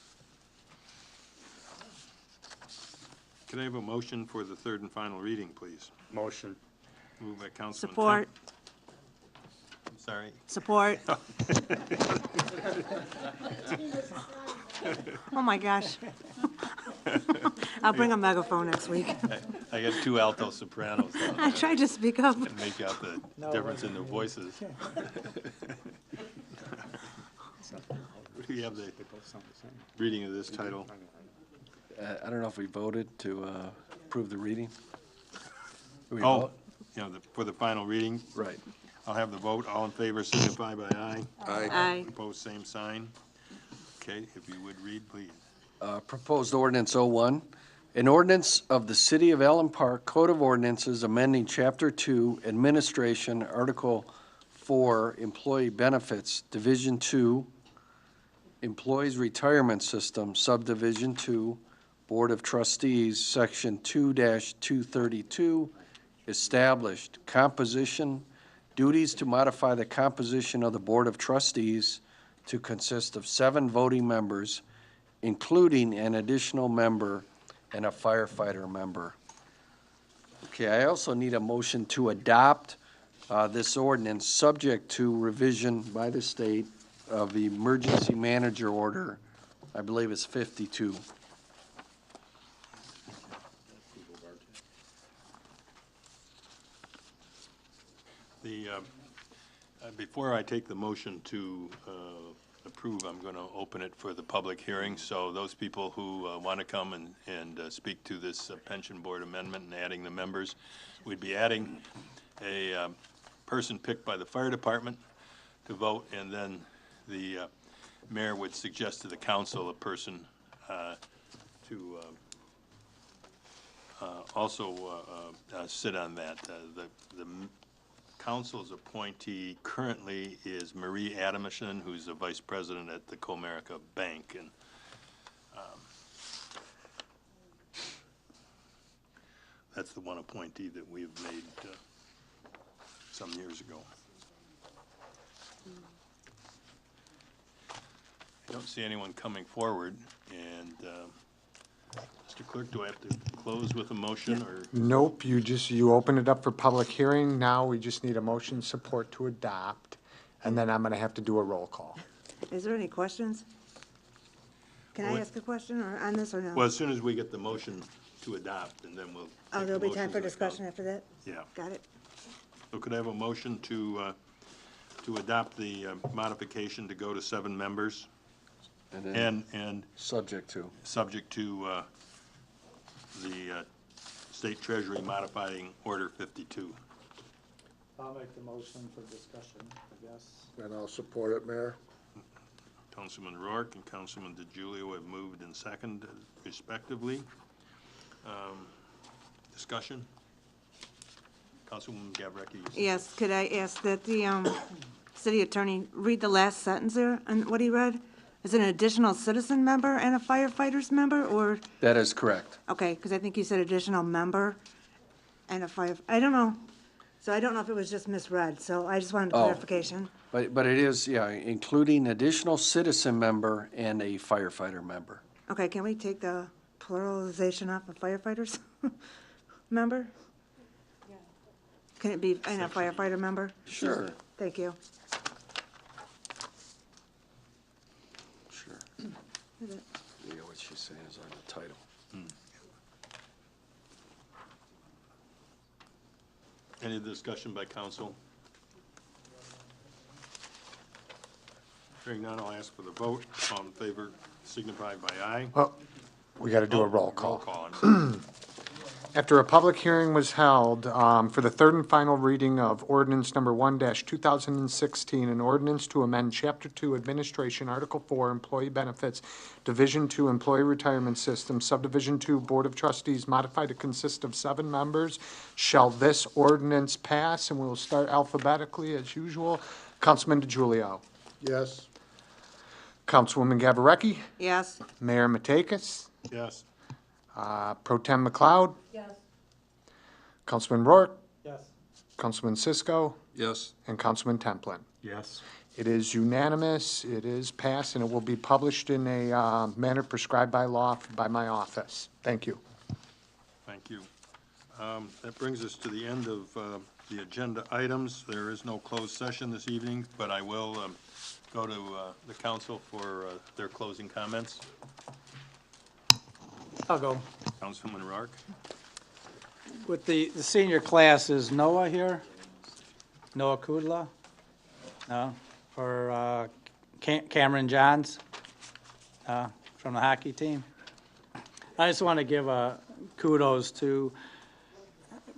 Could I have a motion for the third and final reading, please? Motion. Moved by Councilman Support. I'm sorry. Support. Oh, my gosh. I'll bring a megaphone next week. I got two alto sopranos. I tried to speak up. And make out the difference in their voices. Do you have the reading of this title? I don't know if we voted to approve the reading. We Oh, vote? you know, for the final reading? Right. I'll have the vote. All in favor signify by aye. Aye. Aye. Opposed, same sign. Okay, if you would read, please. Proposed ordinance 01, an ordinance of the City of Allen Park Code of Ordinances amending Chapter 2 Administration, Article 4 Employee Benefits, Division 2, Employees Retirement System, Subdivision 2, Board of Trustees, Section 2-232, established composition, duties to modify the composition of the Board of Trustees to consist of 7 voting members, including an additional member and a firefighter member. Okay, I also need a motion to adopt this ordinance, subject to revision by the state of the Emergency Manager Order, I believe it's 52. Before I take the motion to approve, I'm going to open it for the public hearing. So those people who want to come and speak to this pension board amendment and adding the members, we'd be adding a person picked by the fire department to vote, and then the mayor would suggest to the council a person to also sit on that. The council's appointee currently is Marie Adamson, who's the vice president at the Comerica Bank, and that's the one appointee that we've made some years ago. I don't see anyone coming forward, and Mr. Clerk, do I have to close with a motion, or? Nope, you open it up for public hearing. Now we just need a motion support to adopt, and then I'm gonna have to do a roll call. Is there any questions? Can I ask a question or on this or no? Well, as soon as we get the motion to adopt, and then we'll. Oh, take there'll the be time motions for of the discussion council. after that? Yeah. Got it. So could I have a motion to adopt the modification to go to 7 members? And then And subject to. subject to the state treasury modifying Order 52. I'll make the motion for discussion, I guess. And I'll support it, Mayor. Councilman Rourke and Councilman DeGiulio have moved and seconded respectively. Discussion? Councilwoman Gavreki? you said- Yes, could I ask that the city attorney read the last sentence there and what he read? Is it an additional citizen member and a firefighters member, or, That is correct. okay, because I think you said additional member and a fire, I don't know. So I don't know if it was just misread, so I just wanted Oh. clarification. But it is, yeah, including additional citizen member and a firefighter member. Okay, can we take the pluralization off of firefighters member? Can it be, and a firefighter member? Sure. Thank you. Sure. Yeah, what she's saying is on the title. Any discussion by council? Hearing none, I'll ask for the vote. All in favor signify by aye. Well, we gotta do a roll Roll call. call, I'm sorry. After a public hearing was held for the third and final reading of ordinance number 1-2016, an ordinance to amend Chapter 2 Administration, Article 4 Employee Benefits, Division 2 Employee Retirement System, Subdivision 2 Board of Trustees, modified to consist of 7 members, shall this ordinance pass? And we'll start alphabetically as usual. Councilman DeGiulio. Yes. Councilwoman Gavreki. Yes? Mayor Matakis. Yes. Pro Tem McLeod. Yes. Councilman Rourke. Yes. Councilman Cisco. Yes. And Councilman Templin. Yes. It is unanimous, it is passed, and it will be published in a manner prescribed by law by my office. Thank you. Thank you. That brings us to the end of the agenda items. There is no closed session this evening, but I will go to the council for their closing comments. I'll go. Councilman Rourke? With the senior class, is Noah here? Noah Kudla? No? Or Cameron Johns from the hockey team? I just want to give kudos to,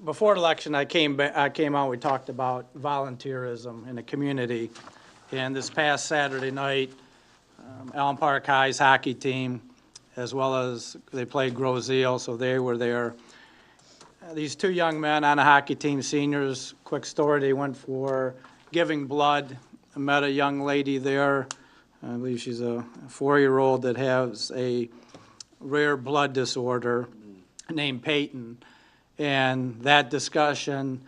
before the election, I came out, we talked about volunteerism in the community. And this past Saturday night, Allen Park High's hockey team, as well as they played Grosseal, so they were there. These two young men on a hockey team, seniors, quick story, they went for giving blood. I met a young lady there, I believe she's a 4-year-old that has a rare blood disorder named Peyton. And that discussion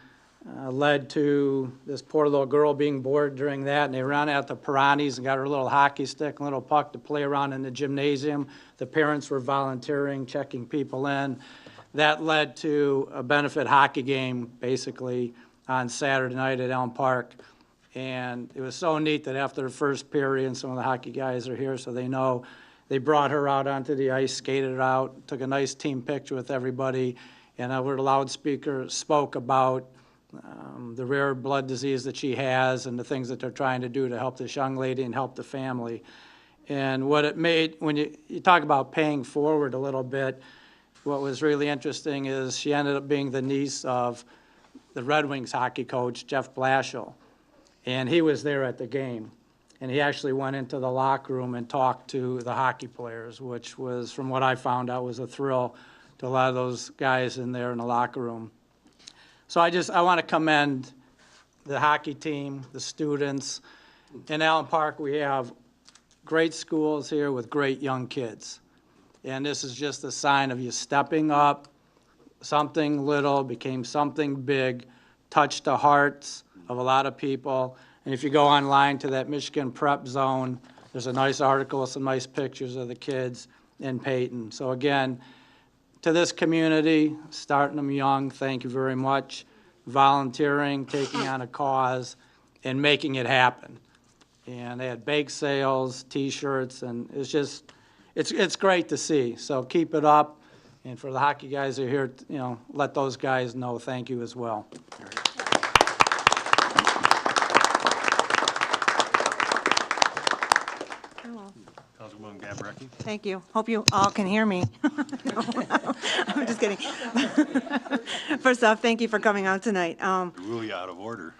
led to this poor little girl being bored during that, and they ran out to Piranhas and got her little hockey stick and little puck to play around in the gymnasium. The parents were volunteering, checking people in. That led to a benefit hockey game, basically, on Saturday night at Elm Park. And it was so neat that after the first period, and some of the hockey guys are here, so they know, they brought her out onto the ice, skated out, took a nice team picture with everybody, and where the loudspeaker spoke about the rare blood disease that she has and the things that they're trying to do to help this young lady and help the family. And what it made, when you talk about paying forward a little bit, what was really interesting is she ended up being the niece of the Red Wings hockey coach, Jeff Blashill. And he was there at the game. And he actually went into the locker room and talked to the hockey players, which was, from what I found out, was a thrill to a lot of those guys in there in the locker room. So I want to commend the hockey team, the students. In Allen Park, we have great schools here with great young kids. And this is just a sign of you stepping up. Something little became something big, touched the hearts of a lot of people. And if you go online to that Michigan Prep Zone, there's a nice article, some nice pictures of the kids in Peyton. So again, to this community, starting them young, thank you very much. Volunteering, taking on a cause, and making it happen. And they had bake sales, T-shirts, and it's just, it's great to see. So keep it up. And for the hockey guys who are here, you know, let those guys know thank you as well. Councilwoman Gabrecki? Thank you. Hope you all can hear me. No, I'm just kidding. First off, thank you for coming out tonight. Rule you out of order.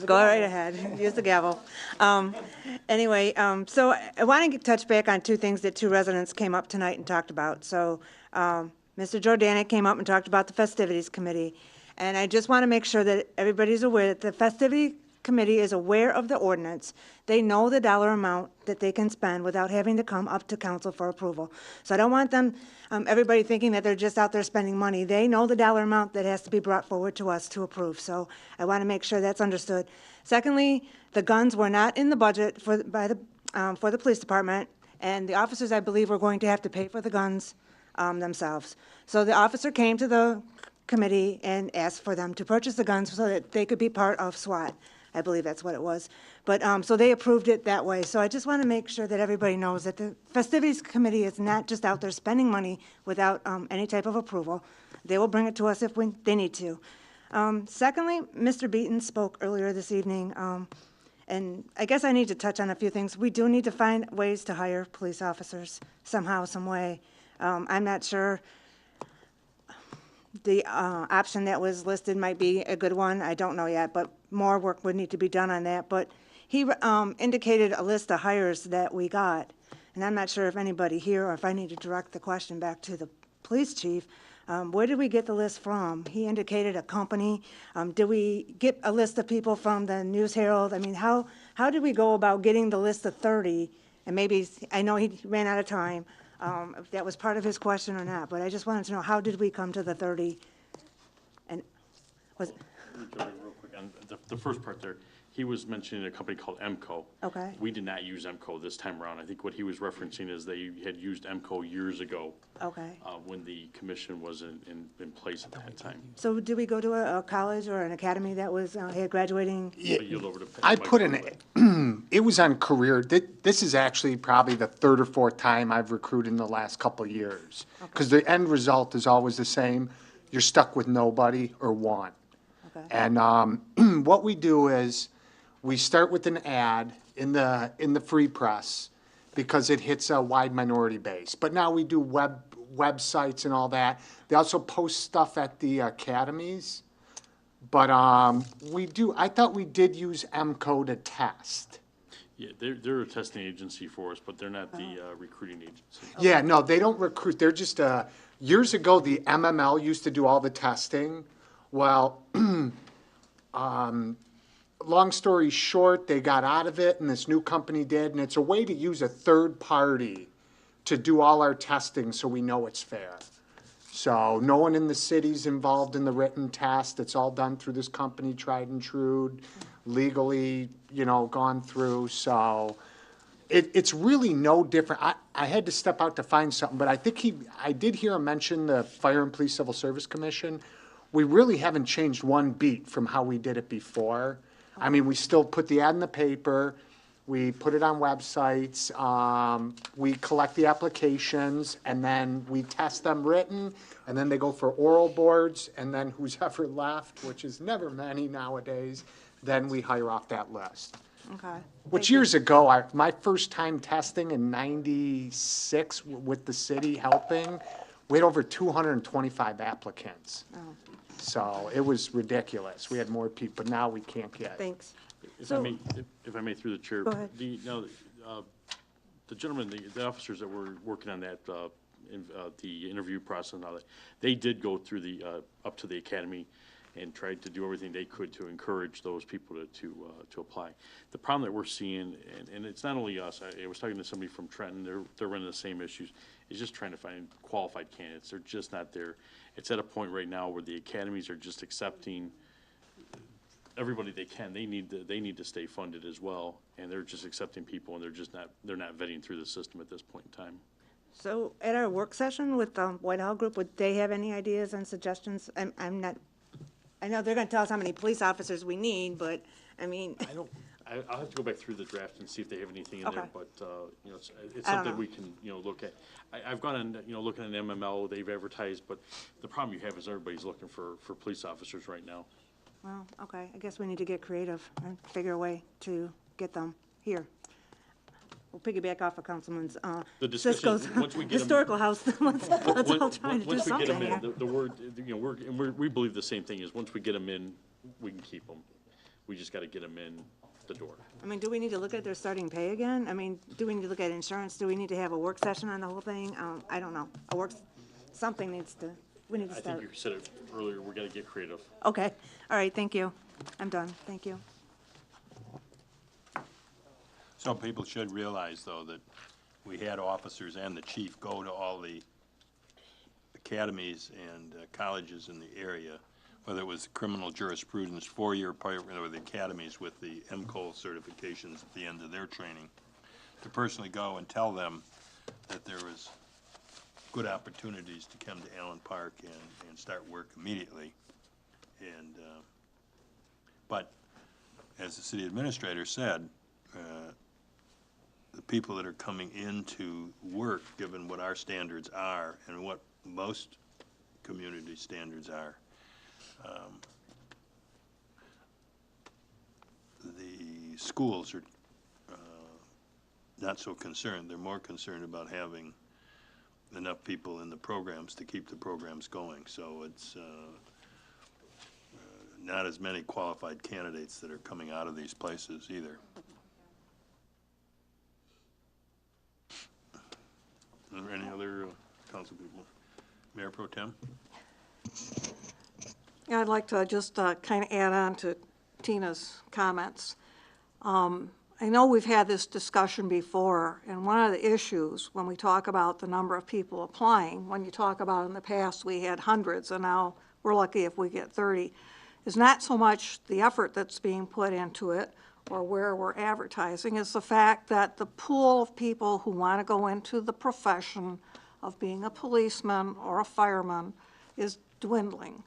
Go right ahead. Use the gavel. Anyway, so I want to touch back on two things that two residents came up tonight and talked about. So Mr. Jordanek came up and talked about the Festivities Committee. And I just want to make sure that everybody's aware that the Festivity Committee is aware of the ordinance. They know the dollar amount that they can spend without having to come up to council for approval. So I don't want them, everybody thinking that they're just out there spending money. They know the dollar amount that has to be brought forward to us to approve. So I want to make sure that's understood. Secondly, the guns were not in the budget for the police department, and the officers, I believe, were going to have to pay for the guns themselves. So the officer came to the committee and asked for them to purchase the guns so that they could be part of SWAT. I believe that's what it was. But, so they approved it that way. So I just want to make sure that everybody knows that the Festivities Committee is not just out there spending money without any type of approval. They will bring it to us if they need to. Secondly, Mr. Beaton spoke earlier this evening, and I guess I need to touch on a few things. We do need to find ways to hire police officers somehow, some way. I'm not sure the option that was listed might be a good one. I don't know yet, but more work would need to be done on that. But he indicated a list of hires that we got, and I'm not sure if anybody here, or if I need to direct the question back to the police chief, where did we get the list from? He indicated a company. Did we get a list of people from the News Herald? I mean, how did we go about getting the list of 30? And maybe, I know he ran out of time, if that was part of his question or not, but I just wanted to know, how did we come to the 30? And was Real quick on the first part there. He was mentioning a company called MCO. Okay. We did not use MCO this time around. I think what he was referencing is they had used MCO years ago. Okay. When the commission was in place at that time. So did we go to a college or an academy that was, had graduating? I'll yield over to I Mike put for a in, minute. it was on career, this is actually probably the third or fourth time I've recruited in the last couple of years. Because the end result is always the same, you're stuck with nobody or one. Okay. And what we do is, we start with an ad in the free press, because it hits a wide minority base. But now we do websites and all that. They also post stuff at the academies. But I thought we did use MCO to test. Yeah, they're a testing agency for us, but they're not the recruiting agency. Yeah, no, they don't recruit. They're just, years ago, the MML used to do all the testing. Well, long story short, they got out of it and this new company did. And it's a way to use a third party to do all our testing so we know it's fair. So no one in the city's involved in the written test. It's all done through this company, tried and true, legally, gone through. So it's really no different. I had to step out to find something, but I think I did hear him mention the Fire and Police Civil Service Commission. We really haven't changed one beat from how we did it before. I mean, we still put the ad in the paper, we put it on websites, we collect the applications, and then we test them written, and then they go for oral boards, and then who's ever left, which is never many nowadays, then we hire off that list. Okay. Which years ago, my first time testing in '96 with the city helping, we had over 225 applicants. Oh. So it was ridiculous. We had more people, but now we can't get. Thanks. If I may through the chair. Go ahead. The gentlemen, the officers that were working on that, the interview process and all that, they did go through up to the academy and tried to do everything they could to encourage those people to apply. The problem that we're seeing, and it's not only us, I was talking to somebody from Trenton, they're running the same issues, is just trying to find qualified candidates. They're just not there. It's at a point right now where the academies are just accepting everybody they can. They need to stay funded as well, and they're just accepting people, and they're not vetting through the system at this point in time. So at our work session with the Whitehall Group, would they have any ideas and suggestions? I know they're gonna tell us how many police officers we need, but, I mean. I'll have to go back through the draft and see if they have anything in there, Okay. but, it's I don't something know. we can, look at. I've gone and, looking at MML, they've advertised, but the problem you have is everybody's looking for police officers right now. Well, okay, I guess we need to get creative and figure a way to get them here. We'll piggyback off of Councilman's, The discussion, Cisco's once we get 'em- historical house. Let's all try to do Once we get something them here. in, the word, we believe the same thing is, once we get them in, we can keep them. We just gotta get them in the door. I mean, do we need to look at their starting pay again? I mean, do we need to look at insurance? Do we need to have a work session on the whole thing? I don't know. We need to I think start. you said it earlier, we gotta get creative. Okay, all right, thank you. I'm done, thank you. So people should realize, though, that we had officers and the chief go to all the academies and colleges in the area, whether it was criminal jurisprudence, four-year program, or the academies with the MCOL certifications at the end of their training, to personally go and tell them that there was good opportunities to come to Allen Park and start work immediately. And, but, as the city administrator said, the people that are coming into work, given what our standards are and what most community standards are, the schools are not so concerned. They're more concerned about having enough people in the programs to keep the programs going. So it's not as many qualified candidates that are coming out of these places either. Are there any other council people? Mayor Pro Tem? Yeah, I'd like to just kind of add on to Tina's comments. I know we've had this discussion before, and one of the issues when we talk about the number of people applying, when you talk about in the past we had hundreds, and now we're lucky if we get 30, is not so much the effort that's being put into it or where we're advertising, is the fact that the pool of people who want to go into the profession of being a policeman or a fireman is dwindling.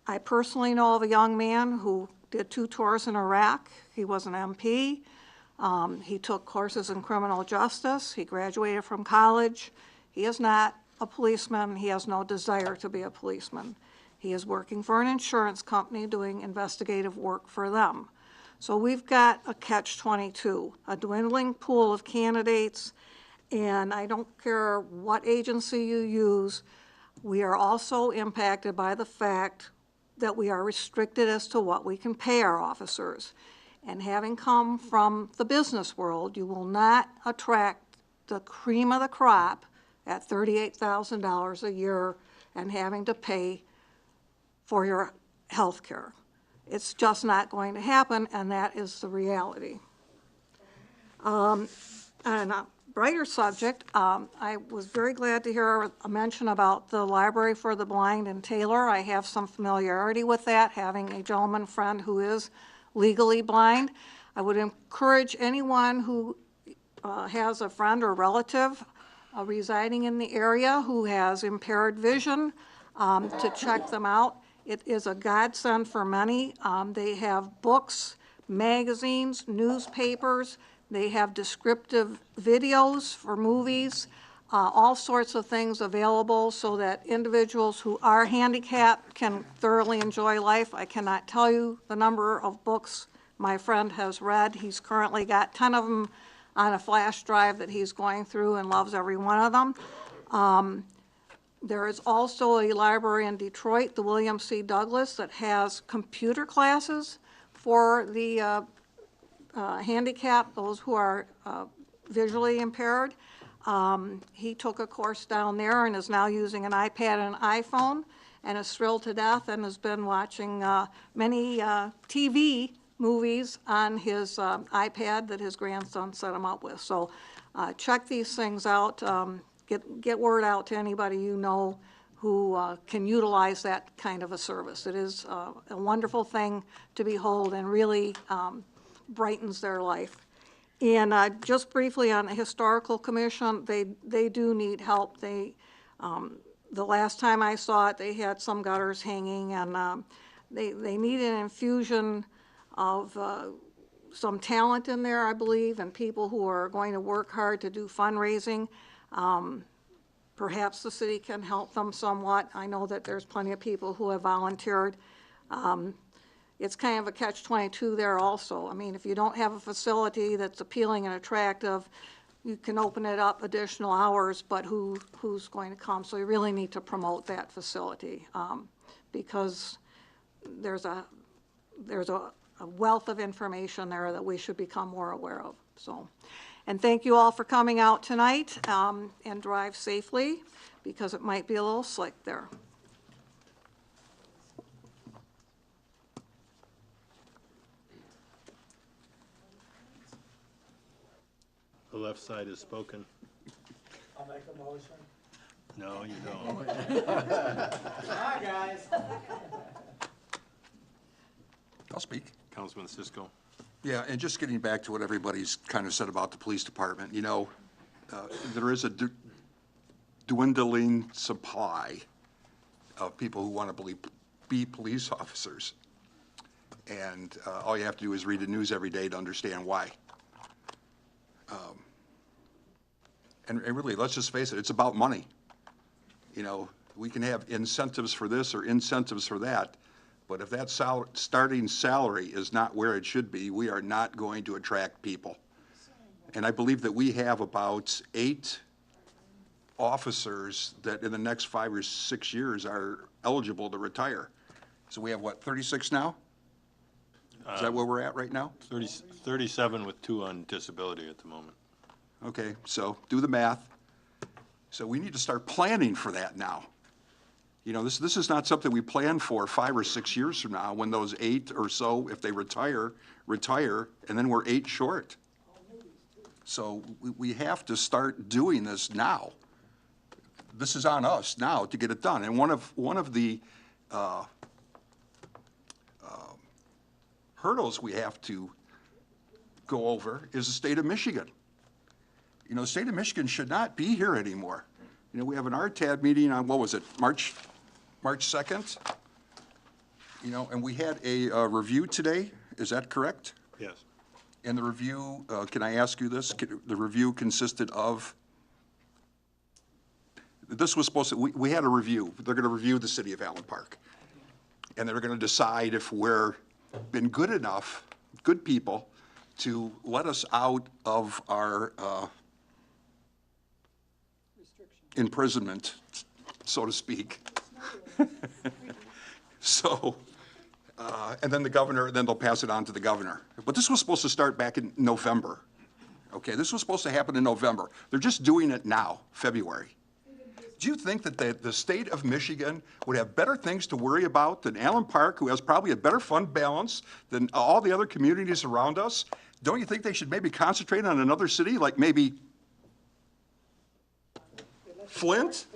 I personally know of a young man who did 2 tours in Iraq. He was an MP. He took courses in criminal justice. He graduated from college. He is not a policeman. He has no desire to be a policeman. He is working for an insurance company doing investigative work for them. So we've got a catch-22, a dwindling pool of candidates, and I don't care what agency you use, we are also impacted by the fact that we are restricted as to what we can pay our officers. And having come from the business world, you will not attract the cream of the crop at $38,000 a year and having to pay for your health care. It's just not going to happen, and that is the reality. On a brighter subject, I was very glad to hear a mention about the Library for the Blind in Taylor. I have some familiarity with that, having a gentleman friend who is legally blind. I would encourage anyone who has a friend or relative residing in the area who has impaired vision to check them out. It is a godsend for many. They have books, magazines, newspapers. They have descriptive videos for movies, all sorts of things available so that individuals who are handicapped can thoroughly enjoy life. I cannot tell you the number of books my friend has read. He's currently got 10 of them on a flash drive that he's going through and loves every one of them. There is also a library in Detroit, the William C. Douglas, that has computer classes for the handicapped, those who are visually impaired. He took a course down there and is now using an iPad and an iPhone and is thrilled to death and has been watching many TV movies on his iPad that his grandson set him up with. So check these things out. Get word out to anybody you know who can utilize that kind of a service. It is a wonderful thing to behold and really brightens their life. And just briefly on the Historical Commission, they do need help. The last time I saw it, they had some gutters hanging, and they need an infusion of some talent in there, I believe, and people who are going to work hard to do fundraising. Perhaps the city can help them somewhat. I know that there's plenty of people who have volunteered. It's kind of a catch-22 there also. I mean, if you don't have a facility that's appealing and attractive, you can open it up additional hours, but who's going to come? So you really need to promote that facility because there's a wealth of information there that we should become more aware of. So, and thank you all for coming out tonight, and drive safely because it might be a little slick there. The left side is spoken. I'll make a motion. No, you don't. Come on, guys. I'll speak. Councilman Cisco. Yeah, and just getting back to what everybody's kind of said about the police department, you know, there is a dwindling supply of people who want to be police officers. And all you have to do is read the news every day to understand why. And really, let's just face it, it's about money. You know, we can have incentives for this or incentives for that, but if that starting salary is not where it should be, we are not going to attract people. And I believe that we have about 8 officers that in the next 5 or 6 years are eligible to retire. So we have, what, 36 now? Is that where we're at right now? 37 with 2 on disability at the moment. Okay, so do the math. So we need to start planning for that now. You know, this is not something we plan for 5 or 6 years from now when those 8 or so, if they retire, and then we're 8 short. So we have to start doing this now. This is on us now to get it done. And one of the hurdles we have to go over is the state of Michigan. You know, the state of Michigan should not be here anymore. You know, we have an RTAB meeting on, what was it, March 2nd? You know, and we had a review today, is that correct? Yes. And the review, can I ask you this? The review consisted of, this was supposed to, we had a review. They're going to review the city of Allen Park. And they're going to decide if we're been good enough, good people, to let us out of our imprisonment, so to speak. So, and then the governor, then they'll pass it on to the governor. But this was supposed to start back in November. Okay, this was supposed to happen in November. They're just doing it now, February. Do you think that the state of Michigan would have better things to worry about than Allen Park, who has probably a better fund balance than all the other communities around us? Don't you think they should maybe concentrate on another city, like maybe Flint?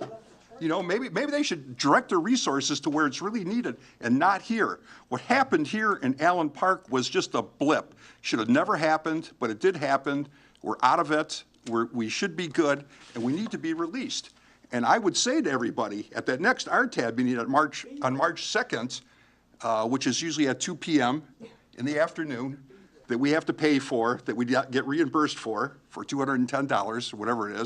You know, maybe they should direct their resources to where it's really needed and not here. What happened here in Allen Park was just a blip. Should have never happened, but it did happen. We're out of it. We should be good, and we need to be released. And I would say to everybody at that next RTAB meeting on March 2nd, which is usually at 2 p.m. in the afternoon, that we have to pay for, that we get reimbursed for $210 or whatever it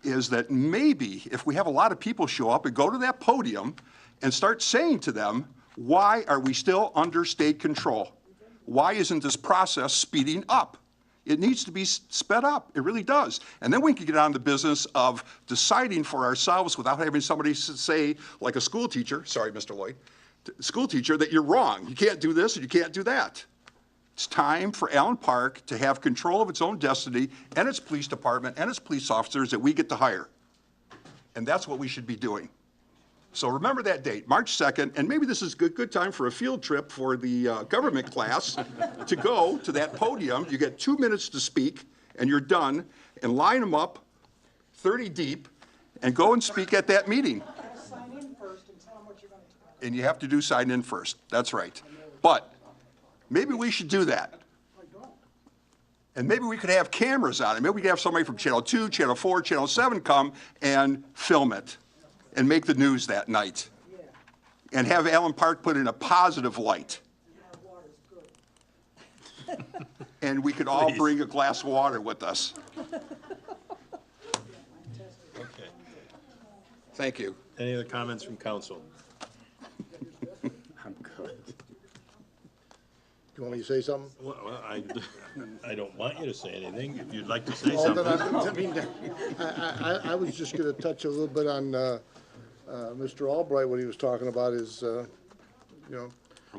is that maybe if we have a lot of people show up and go to that podium and start saying to them, why are we still under state control? Why isn't this process speeding up? It needs to be sped up. It really does. And then we can get on the business of deciding for ourselves without having somebody say, like a school teacher, sorry, Mr. Lloyd, school teacher, that you're wrong. You can't do this and you can't do that. It's time for Allen Park to have control of its own destiny and its police department and its police officers that we get to hire. And that's what we should be doing. So remember that date, March 2nd, and maybe this is a good time for a field trip for the government class to go to that podium. You get 2 minutes to speak, and you're done, and line them up 30 deep, and go and speak at that meeting. And you have to do sign in first. That's right. But maybe we should do that. And maybe we could have cameras on it. Maybe we could have somebody from Channel 2, Channel 4, Channel 7 come and film it and make the news that night. And have Allen Park put in a positive light. And we could all bring a glass of water with us. Okay. Thank you. Any other comments from council? I'm good. Do you want me to say something? Well, I don't want you to say anything. If you'd like to say Well, something. then I was just going to touch a little bit on Mr. Albright, what he was talking about is, you know,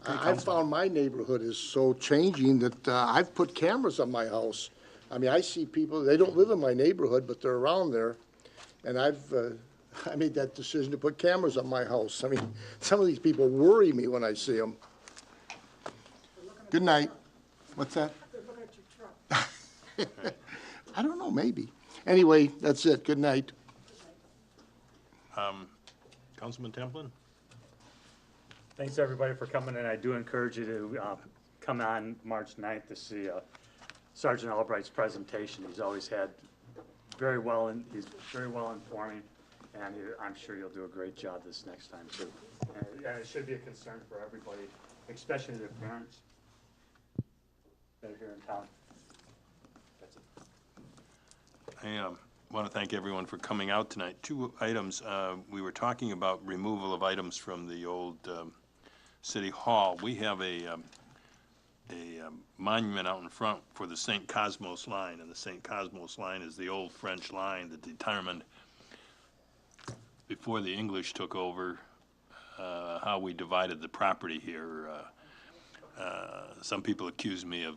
I've found my neighborhood is so changing that I've put cameras on my house. I mean, I see people, they don't live in my neighborhood, but they're around there. And I made that decision to put cameras on my house. I mean, some of these people worry me when I see them. Good night. What's that? I don't know, maybe. Anyway, that's it. Good night. Councilman Templin? Thanks, everybody, for coming, and I do encourage you to come on March 9th to see Sergeant Albright's presentation. He's always had he's very well informing, and I'm sure you'll do a great job this next time, too. And it should be a concern for everybody, especially their parents that are here in town. That's it. I want to thank everyone for coming out tonight. Two items. We were talking about removal of items from the old City Hall. We have a monument out in front for the St. Cosmos line, and the St. Cosmos line is the old French line that determined, before the English took over, how we divided the property here. Some people accuse me of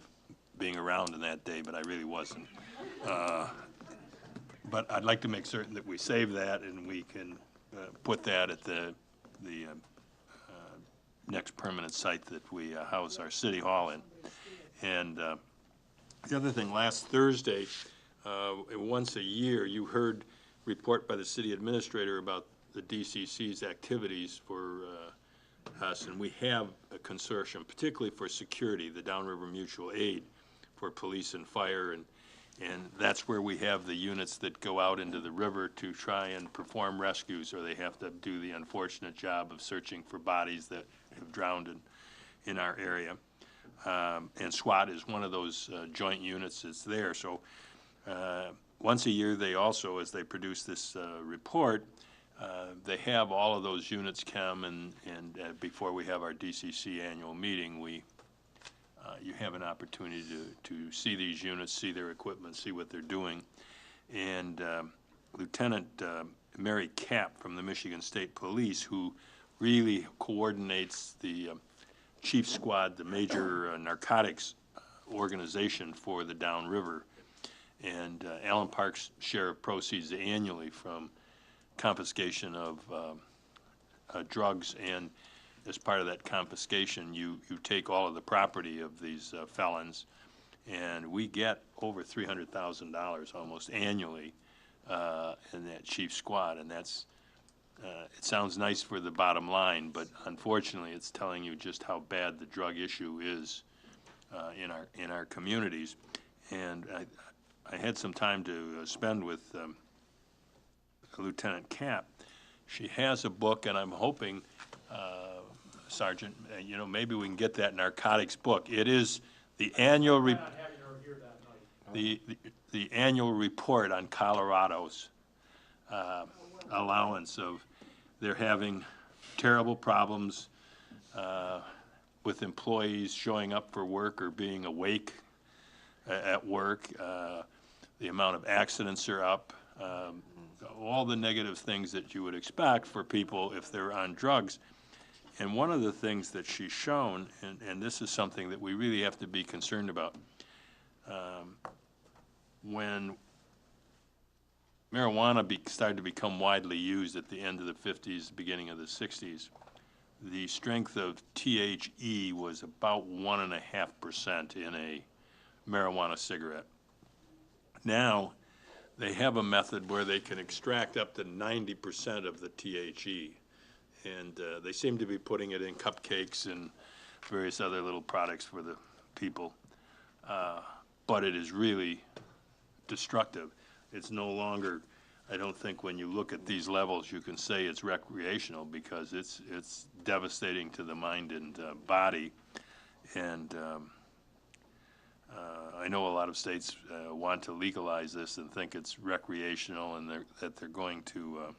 being around in that day, but I really wasn't. But I'd like to make certain that we save that and we can put that at the next permanent site that we house our city hall in. And the other thing, last Thursday, once a year, you heard report by the city administrator about the DCC's activities for us, and we have a consortium, particularly for security, the Downriver Mutual Aid for police and fire, and that's where we have the units that go out into the river to try and perform rescues, or they have to do the unfortunate job of searching for bodies that have drowned in our area. And SWAT is one of those joint units that's there. So once a year, they also, as they produce this report, they have all of those units come, and before we have our DCC annual meeting, you have an opportunity to see these units, see their equipment, see what they're doing. And Lieutenant Mary Kapp from the Michigan State Police, who really coordinates the Chief Squad, the major narcotics organization for the downriver. And Allen Park's share of proceeds annually from confiscation of drugs, and as part of that confiscation, you take all of the property of these felons, and we get over $300,000 almost annually in that Chief Squad, and that's it sounds nice for the bottom line, but unfortunately, it's telling you just how bad the drug issue is in our communities. And I had some time to spend with Lieutenant Kapp. She has a book, and I'm hoping, Sergeant, maybe we can get that narcotics book. It is the annual the annual report on Colorado's allowance of they're having terrible problems with employees showing up for work or being awake at work. The amount of accidents are up. All the negative things that you would expect for people if they're on drugs. And one of the things that she's shown, and this is something that we really have to be concerned about, when marijuana started to become widely used at the end of the 50s, beginning of the 60s, the strength of THE was about 1.5% in a marijuana cigarette. Now, they have a method where they can extract up to 90% of the THE, and they seem to be putting it in cupcakes and various other little products for the people, but it is really destructive. It's no longer, I don't think when you look at these levels you can say it's recreational, because it's devastating to the mind and body. And I know a lot of states want to legalize this and think it's recreational, and that they're going to,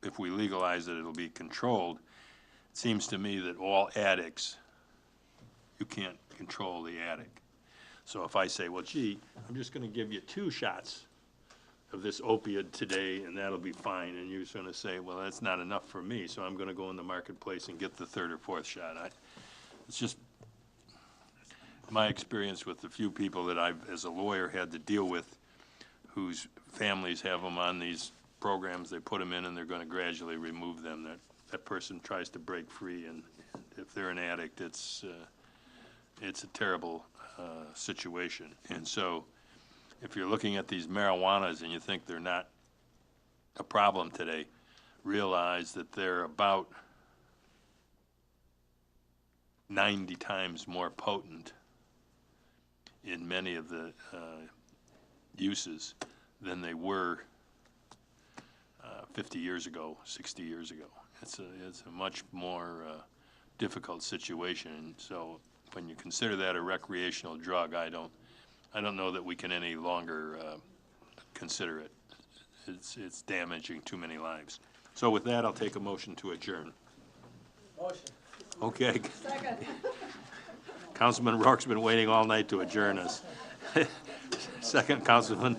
if we legalize it, it'll be controlled. It seems to me that all addicts, you can't control the addict. So if I say, well, gee, I'm just going to give you 2 shots of this opiate today, and that'll be fine, and you're going to say, well, that's not enough for me, so I'm going to go in the marketplace and get the 3rd or 4th shot. It's just my experience with the few people that I've, as a lawyer, had to deal with, whose families have them on these programs. They put them in, and they're going to gradually remove them. That person tries to break free, and if they're an addict, it's a terrible situation. And so if you're looking at these marijuanas and you think they're not a problem today, realize that they're about 90 times more potent in many of the uses than they were 50 years ago, 60 years ago. It's a much more difficult situation. And so when you consider that a recreational drug, I don't know that we can any longer consider it. It's damaging too many lives. So with that, I'll take a motion to adjourn. Motion. Okay. Second. Councilman Rourke's been waiting all night to adjourn us. Second, Councilwoman,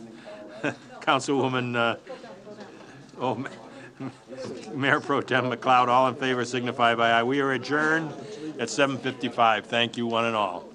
Mayor Pro Tem McLeod, all in favor signify by aye. We are adjourned at 7:55. Thank you, one and all.